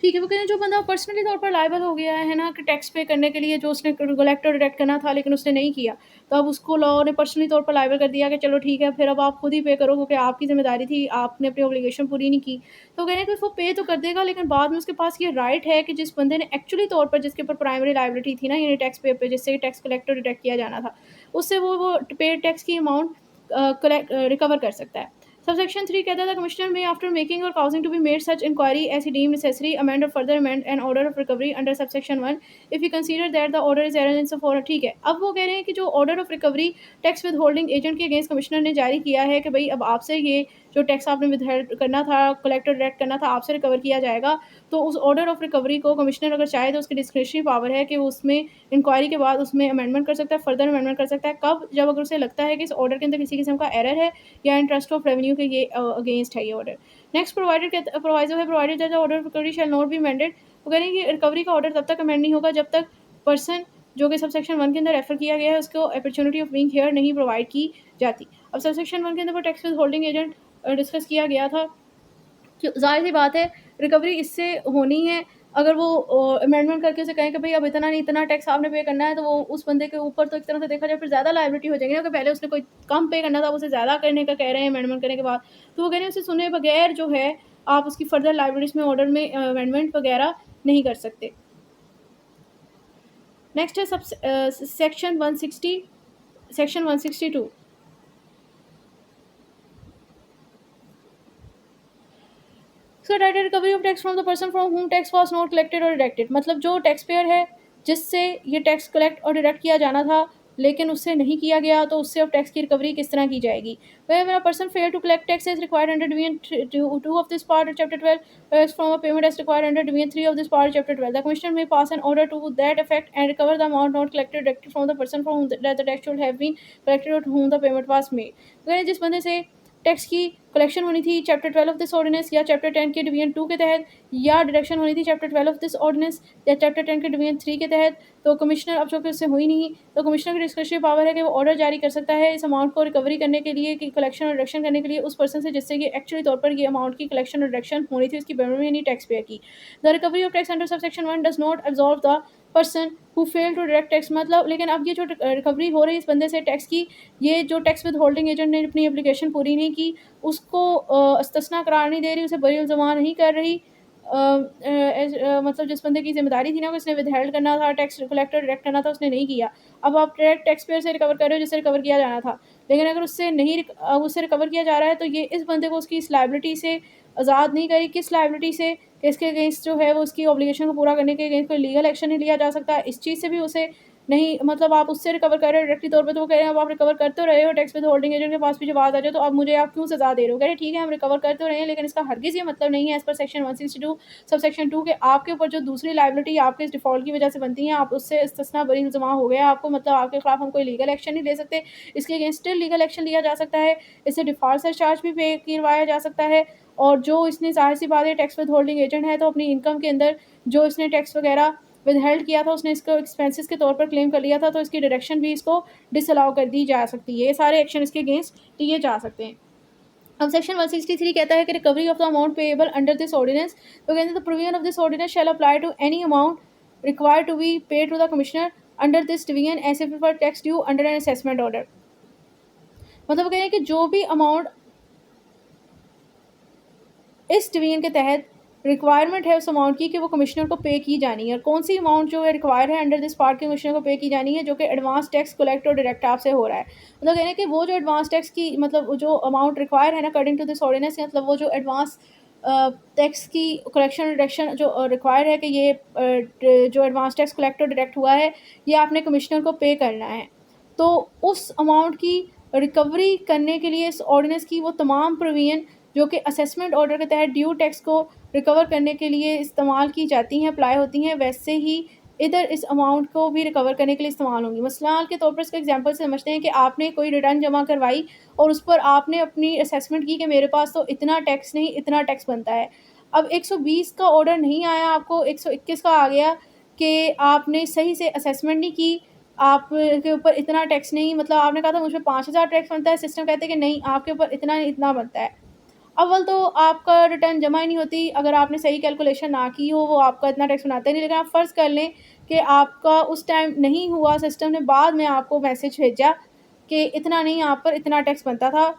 ठीक है, वो कह रहे हैं जो बंदा personally तौर पर लायबल हो गया है ना कि टैक्स पे करने के लिए, जो उसने कलेक्ट और डिडक्ट करना था लेकिन उसने नहीं किया, तो अब उसको लॉ ने पर्सनली तौर पर लायबल कर दिया कि चलो ठीक है, फिर अब आप खुद ही पे करो क्योंकि आपकी ज़िम्मेदारी थी, आपने अपनी ऑब्लिगेशन पूरी नहीं की। तो कह रहे हैं कि वो पे तो कर देगा, लेकिन बाद में उसके पास ये राइट है कि जिस बंदे ने एक्चुअली तौर पर जिसके ऊपर प्राइमरी लायबिलिटी थी ना, यानी टैक्स पे जिससे टैक्स कलेक्ट और डिडक्ट किया जाना था, उससे वो पेड टैक्स की अमाउंट रिकवर कर सकता है। सबसेक्शन 3 कहता था commissioner may after making or causing to be made such inquiry as he deem necessary amend or further amend an order of recovery under subsection 1 if you consider that the order is error in so far. ठीक है, अब वो कह रहे हैं कि जो order of recovery tax withholding agent के अगेंस्ट कमिश्नर ने जारी किया है कि भाई अब आपसे ये जो टैक्स आपने विदहेल्ड करना था, कलेक्ट और डायरेक्ट करना था, आपसे रिकवर किया जाएगा। तो उस ऑर्डर ऑफ रिकवरी को कमिश्नर अगर चाहे तो उसकी डिस्क्रिशनरी पावर है कि वो उसमें इंक्वायरी के बाद उसमें अमेंडमेंट कर सकता है, फर्दर अमेंडमेंट कर सकता है। कब? जब अगर उसे लगता है कि इस ऑर्डर के अंदर किसी किस्म का एरर है या इंटरेस्ट ऑफ रेवेन्यू के ये अगेंस्ट है ये ऑर्डर। नेक्स्ट प्रोवाइडेड प्रोवाइजो है provided that the order of recovery shall not be amended. वो कह रहे हैं कि रिकवरी का ऑर्डर तब तक अमेंड नहीं होगा जब तक पर्सन जो कि सबसेक्शन 1 के अंदर रेफर किया गया है उसको अपॉर्चुनिटी ऑफ बीइंग हियर नहीं प्रोवाइड की जाती। अब सबसेक्शन 1 के अंदर tax withholding agent discuss किया गया था कि ज़ाहिर-सी बात है रिकवरी इससे होनी है। अगर वो अमेंडमेंट करके उसे कहें कि भई अब इतना नहीं, इतना टैक्स आपने पे करना है, तो वो उस बंदे के ऊपर तो एक तरह से देखा जाए फिर ज़्यादा लायबिलिटी हो जाएगी ना कि पहले उसने कोई कम पे करना था, अब उसे ज़्यादा करने का कह रहे हैं अमेंडमेंट करने के बाद। तो वो कह रहे हैं उसे सुने बगैर जो है आप उसकी फर्दर लायबिलिटीज़ में ऑर्डर में अमेंडमेंट वगैरह नहीं कर सकते। नेक्स्ट है section 160 section 162। So direct recovery of tax from the person from हुम tax was not collected or deducted. मतलब जो टैक्स पेयर है जिससे ये टैक्स कलेक्ट और डिडक्ट किया जाना था लेकिन उससे नहीं किया गया, तो उससे अब टैक्स की रिकवरी किस तरह की जाएगी। Wherever a person failed to collect tax as required under Division 2 of this part of Chapter 12, whereas from a payment as required under Division 3 of this part of Chapter 12, the Commissioner may pass an order to that effect and recover the amount not collected directly from the person from whom the tax should have been collected or to whom the payment was made। अगर जिस बंदे से tax की collection होनी थी chapter 12 of this ordinance या chapter 10 के division 2 के तहत, या डिडक्शन होनी थी चैप्टर 12 ऑफ दिस ऑर्डिनेंस या चैप्टर 10 के डिवीजन 3 के तहत, तो कमिश्नर अब चूँकि उससे हुई नहीं, तो कमिश्नर की डिस्क्रिशनरी पावर है कि वो ऑर्डर जारी कर सकता है इस अमाउंट को रिकवरी करने के लिए, कि कलेक्शन और डिडक्शन करने के लिए उस पर्सन से जिससे कि एक्चुअली तौर पर ये अमाउंट की कलेक्शन और डिडक्शन होनी थी उसकी पेमेंट में, यानी टैक्स पेयर की। The recovery of tax under subsection 1 does not absolve the person who fail to direct tax. मतलब लेकिन अब ये जो रिकवरी हो रही है इस बंदे से टैक्स की, ये जो टैक्स विद होल्डिंग एजेंट ने अपनी एप्लीकेशन पूरी नहीं की उसको इस्तिस्ना करार नहीं दे रही, उसे बरी इल्ज़ाम नहीं कर रही। मतलब जिस बंदे की ज़िम्मेदारी थी ना कि उसने विदहेल्ड करना था, टैक्स कलेक्ट और डायरेक्ट करना था, उसने नहीं किया। अब आप डायरेक्ट टैक्स पेयर से रिकवर कर रहे हो जिससे रिकवर किया जाना था। लेकिन अगर उससे नहीं अब उससे रिकवर किया जा रहा है तो ये इस बंदे को उसकी इस लायबिलिटी से आज़ाद नहीं करी। किस लायबिलिटी से? कि इसके अगेंस्ट जो है वो उसकी ऑब्लिगेशन को पूरा करने के अगेंस्ट कोई लीगल एक्शन नहीं लिया जा सकता। इस चीज़ से भी उसे नहीं, मतलब आप उससे रिकवर कर रहे हो डायरेक्टली तौर पे, तो वो कह रहे हैं अब आप रिकवर कर तो रहे हो, टैक्स विद होल्डिंग एजेंट के पास भी जब आ जाए तो अब मुझे आप क्यों सज़ा दे रहे हो? कह रहे हैं ठीक है हम रिकवर कर तो रहे हैं, लेकिन इसका हरगिज़ ये मतलब नहीं है एज़ पर सेक्शन 162 सबसेक्शन 2 के आपके ऊपर जो दूसरी लायबिलिटी आपके इस डिफ़ॉल्ट की वजह से बनती है, आप उससे इस्तिस्ना बरी इल्ज़ाम हो गया आपको, मतलब आपके खिलाफ हम कोई लीगल एक्शन नहीं ले सकते। इसके अगेंस्ट स्टिल लीगल एक्शन लिया जा सकता है। इससे डिफ़ॉल्ट सरचार्ज भी पे करवाया जा सकता है। और जो इसने ज़ाहिर-सी बात है टैक्स विद होल्डिंग एजेंट है, तो अपनी इनकम के अंदर जो इसने टैक्स वगैरह विदहेल्ड किया था उसने इसको एक्सपेंसेस के तौर पर क्लेम कर लिया था, तो इसकी डिडक्शन भी इसको डिसअलाउ कर दी जा सकती है। ये सारे एक्शन इसके अगेंस्ट लिए जा सकते हैं। अब सेक्शन 163 कहता है कि recovery of the amount payable under this ordinance, तो कहते हैं the provision of this ordinance shall apply to any amount required to be paid to the commissioner under this division as if for tax due under an assessment order. मतलब वो कह रहे हैं कि जो भी अमाउंट इस डिवीजन के तहत रिक्वायरमेंट है उस अमाउंट की कि वो कमिश्नर को पे की जानी है, और कौन सी अमाउंट जो है रिक्वायर है अंडर दिस पार्ट के कमिश्नर को पे की जानी है, जो कि एडवांस टैक्स कलेक्ट और डायरेक्ट आपसे हो रहा है। मतलब कहने कि वो जो एडवांस टैक्स की मतलब जो अमाउंट रिक्वायर है ना अकॉर्डिंग टू दिस ऑर्डिनेंस, मतलब वो जो एडवांस टैक्स की कलेक्शन डायरेक्शन जो रिक्वायर है कि ये जो एडवांस टैक्स कलेक्ट और डायरेक्ट हुआ है ये आपने कमिश्नर को पे करना है। तो उस अमाउंट की रिकवरी करने के लिए इस ऑर्डिनेंस की वो तमाम प्रोविजन जो कि असेसमेंट ऑर्डर के तहत ड्यू टैक्स को रिकवर करने के लिए इस्तेमाल की जाती हैं, अप्लाई होती हैं, वैसे ही इधर इस अमाउंट को भी रिकवर करने के लिए इस्तेमाल होंगी। मिसाल के तौर पर इसका एग्जांपल से समझते हैं कि आपने कोई रिटर्न जमा करवाई और उस पर आपने अपनी असेसमेंट की कि मेरे पास तो इतना टैक्स नहीं, इतना टैक्स बनता है। अब 120 का ऑर्डर नहीं आया, आपको 121 का आ गया कि आपने सही से असेसमेंट नहीं की, आपके ऊपर इतना टैक्स नहीं, मतलब आपने कहा था मुझ पे 5000 टैक्स बनता है, सिस्टम कहते हैं कि नहीं आपके ऊपर इतना नहीं इतना बनता है। अव्वल तो आपका रिटर्न जमा ही नहीं होती, अगर आपने सही कैलकुलेशन ना की हो, वो आपका इतना टैक्स बनाते नहीं। लेकिन आप फ़र्ज़ कर लें कि आपका उस टाइम नहीं हुआ, सिस्टम ने बाद में आपको मैसेज भेजा कि इतना नहीं, आप पर इतना टैक्स बनता था,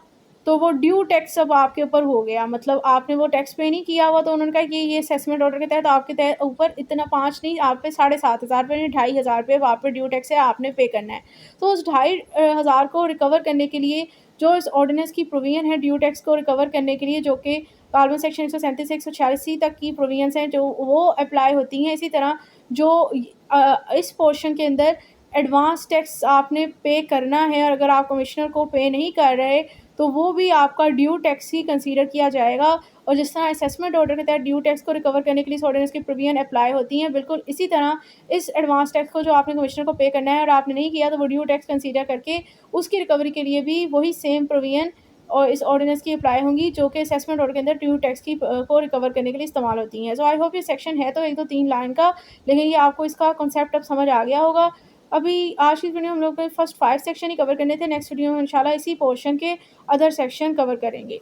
तो वो ड्यू टैक्स अब आपके ऊपर हो गया। मतलब आपने वो टैक्स पे नहीं किया हुआ, तो उन्होंने कहा कि ये असेसमेंट ऑर्डर के तहत आपके ऊपर इतना 5 नहीं, आप पे 7,500 रुपए नहीं, 2,500 रुपए आप पे ड्यू टैक्स है, आपने पे करना है। तो उस 2,500 को रिकवर करने के लिए जो इस ऑर्डिनेंस की प्रोविज़न है ड्यू टैक्स को रिकवर करने के लिए, जो कि कार्बन सेक्शन 137 से 146 सी तक की प्रोविज़न्स हैं, जो वो अप्लाई होती हैं। इसी तरह जो इस पोर्शन के अंदर एडवांस टैक्स आपने पे करना है, और अगर आप कमिश्नर को पे नहीं कर रहे, तो वो भी आपका ड्यू टैक्स ही कंसीडर किया जाएगा। और जिस तरह असेसमेंट ऑर्डर के तहत ड्यू टैक्स को रिकवर करने के लिए इस ऑर्डिनेंस की प्रोविज़न अप्लाई होती हैं, बिल्कुल इसी तरह इस एडवांस टैक्स को जो आपने कमिश्नर को पे करना है और आपने नहीं किया, तो वो ड्यू टैक्स कंसीडर करके उसकी रिकवरी के लिए भी वही सेम प्रोविज़न और इस ऑर्डिनेंस की अप्लाई होंगी, जो कि असेसमेंट ऑर्डर के अंदर ड्यू टैक्स की को रिकवर करने के लिए इस्तेमाल होती हैं। सो आई होप ये सेक्शन है तो 1-2-3 लाइन का, लेकिन ये आपको इसका कॉन्सेप्ट अब समझ आ गया होगा। अभी आज की वीडियो में हम लोग ने फर्स्ट 5 सेक्शन ही कवर करने थे। नेक्स्ट वीडियो में इंशाल्लाह इसी पोर्शन के अदर सेक्शन कवर करेंगे।